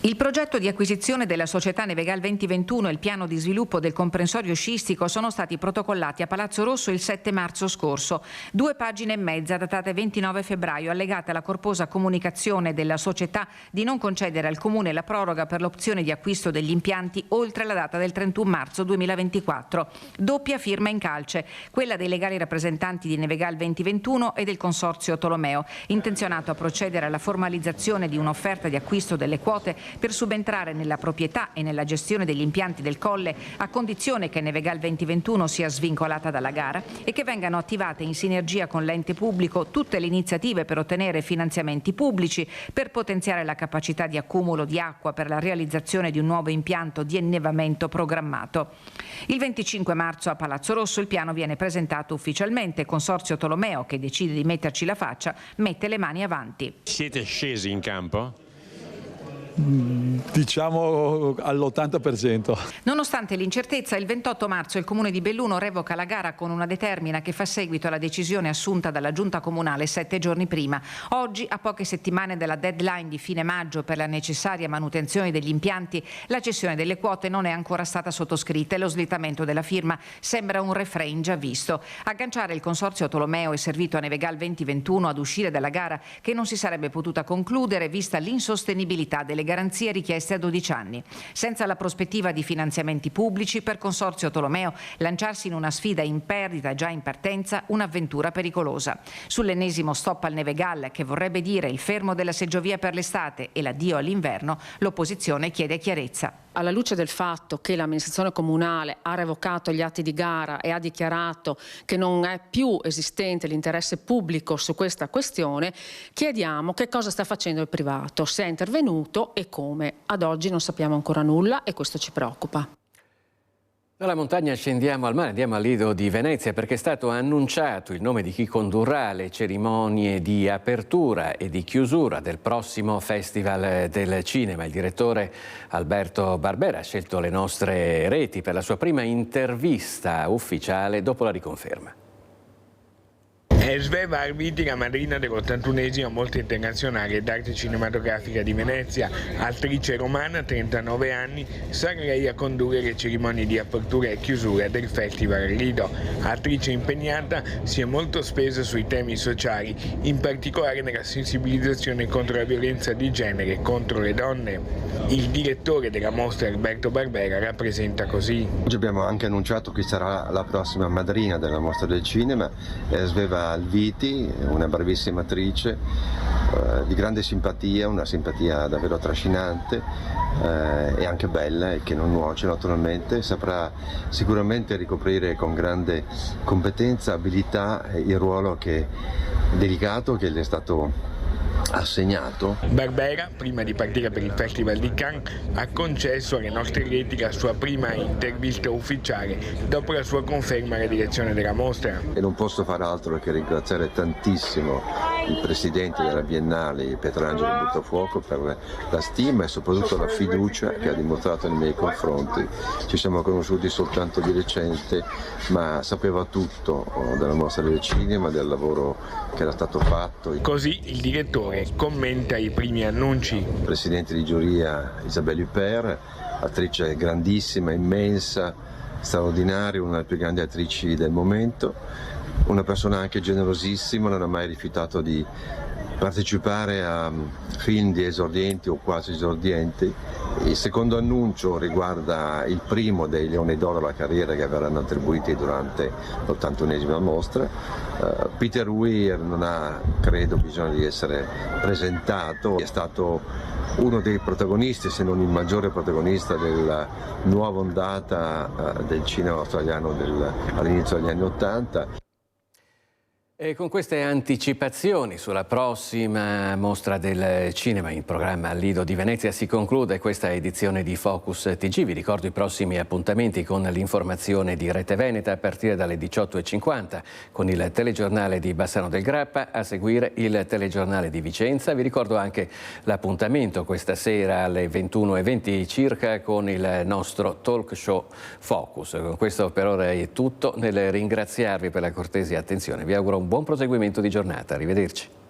Il progetto di acquisizione della società Nevegal 2021 e il piano di sviluppo del comprensorio sciistico sono stati protocollati a Palazzo Rosso il 7 marzo scorso. 2 pagine e mezza datate 29 febbraio, allegate alla corposa comunicazione della società di non concedere al Comune la proroga per l'opzione di acquisto degli impianti oltre la data del 31 marzo 2024. Doppia firma in calce, quella dei legali rappresentanti di Nevegal 2021 e del Consorzio Tolomeo, intenzionato a procedere alla formalizzazione di un'offerta di acquisto delle quote per subentrare nella proprietà e nella gestione degli impianti del Colle, a condizione che Nevegal 2021 sia svincolata dalla gara e che vengano attivate in sinergia con l'ente pubblico tutte le iniziative per ottenere finanziamenti pubblici, per potenziare la capacità di accumulo di acqua per la realizzazione di un nuovo impianto di innevamento programmato. Il 25 marzo a Palazzo Rosso il piano viene presentato ufficialmente. Consorzio Tolomeo, che decide di metterci la faccia, mette le mani avanti. Siete scesi in campo? Diciamo all'80%. Nonostante l'incertezza, il 28 marzo il Comune di Belluno revoca la gara con una determina che fa seguito alla decisione assunta dalla Giunta Comunale 7 giorni prima. Oggi, a poche settimane dalla deadline di fine maggio per la necessaria manutenzione degli impianti, la cessione delle quote non è ancora stata sottoscritta e lo slittamento della firma sembra un refrain già visto. Agganciare il Consorzio Tolomeo è servito a Nevegal 2021 ad uscire dalla gara che non si sarebbe potuta concludere vista l'insostenibilità delle garanzie richieste a 12 anni. Senza la prospettiva di finanziamenti pubblici, per Consorzio Tolomeo lanciarsi in una sfida in perdita già in partenza, un'avventura pericolosa. Sull'ennesimo stop al Nevegal, che vorrebbe dire il fermo della seggiovia per l'estate e l'addio all'inverno, l'opposizione chiede chiarezza. Alla luce del fatto che l'amministrazione comunale ha revocato gli atti di gara e ha dichiarato che non è più esistente l'interesse pubblico su questa questione, chiediamo che cosa sta facendo il privato, se è intervenuto e come. Ad oggi non sappiamo ancora nulla e questo ci preoccupa. Dalla montagna scendiamo al mare, andiamo al Lido di Venezia perché è stato annunciato il nome di chi condurrà le cerimonie di apertura e di chiusura del prossimo Festival del Cinema. Il direttore Alberto Barbera ha scelto le nostre reti per la sua prima intervista ufficiale dopo la riconferma. È Sveva Arviti, la madrina dell'81esima Mostra Internazionale d'Arte Cinematografica di Venezia. Attrice romana, 39 anni, sarà lei a condurre le cerimonie di apertura e chiusura del Festival al Lido. Attrice impegnata, si è molto spesa sui temi sociali, in particolare nella sensibilizzazione contro la violenza di genere e contro le donne. Il direttore della mostra, Alberto Barbera, rappresenta così. Oggi abbiamo anche annunciato chi sarà la prossima madrina della Mostra del Cinema, Sveva Arviti, una bravissima attrice di grande simpatia, una simpatia davvero trascinante e anche bella e che non nuoce naturalmente. Saprà sicuramente ricoprire con grande competenza, abilità il ruolo delicato che le è stato assegnato. Barbera, prima di partire per il Festival di Cannes, ha concesso alle nostre reti la sua prima intervista ufficiale dopo la sua conferma alla direzione della mostra. E non posso far altro che ringraziare tantissimo il presidente della Biennale, Pietrangelo Buttafuoco, per la stima e soprattutto la fiducia che ha dimostrato nei miei confronti. Ci siamo conosciuti soltanto di recente, ma sapeva tutto della mostra del cinema, del lavoro che era stato fatto. Così il direttore commenta i primi annunci. Presidente di giuria Isabelle Huppert, attrice grandissima, immensa, straordinaria, una delle più grandi attrici del momento, una persona anche generosissima, non ha mai rifiutato di partecipare a film di esordienti o quasi esordienti. Il secondo annuncio riguarda il primo dei Leoni d'Oro alla carriera che verranno attribuiti durante l'81esima mostra. Peter Weir non ha, credo, bisogno di essere presentato, è stato uno dei protagonisti, se non il maggiore protagonista della nuova ondata del cinema australiano all'inizio degli anni '80. E con queste anticipazioni sulla prossima mostra del cinema in programma al Lido di Venezia si conclude questa edizione di Focus TG. Vi ricordo i prossimi appuntamenti con l'informazione di Rete Veneta a partire dalle 18:50 con il telegiornale di Bassano del Grappa, a seguire il telegiornale di Vicenza. Vi ricordo anche l'appuntamento questa sera alle 21:20 circa con il nostro talk show Focus. Con questo per ora è tutto. Nel ringraziarvi per la cortese attenzione vi auguro un buon proseguimento di giornata. Arrivederci.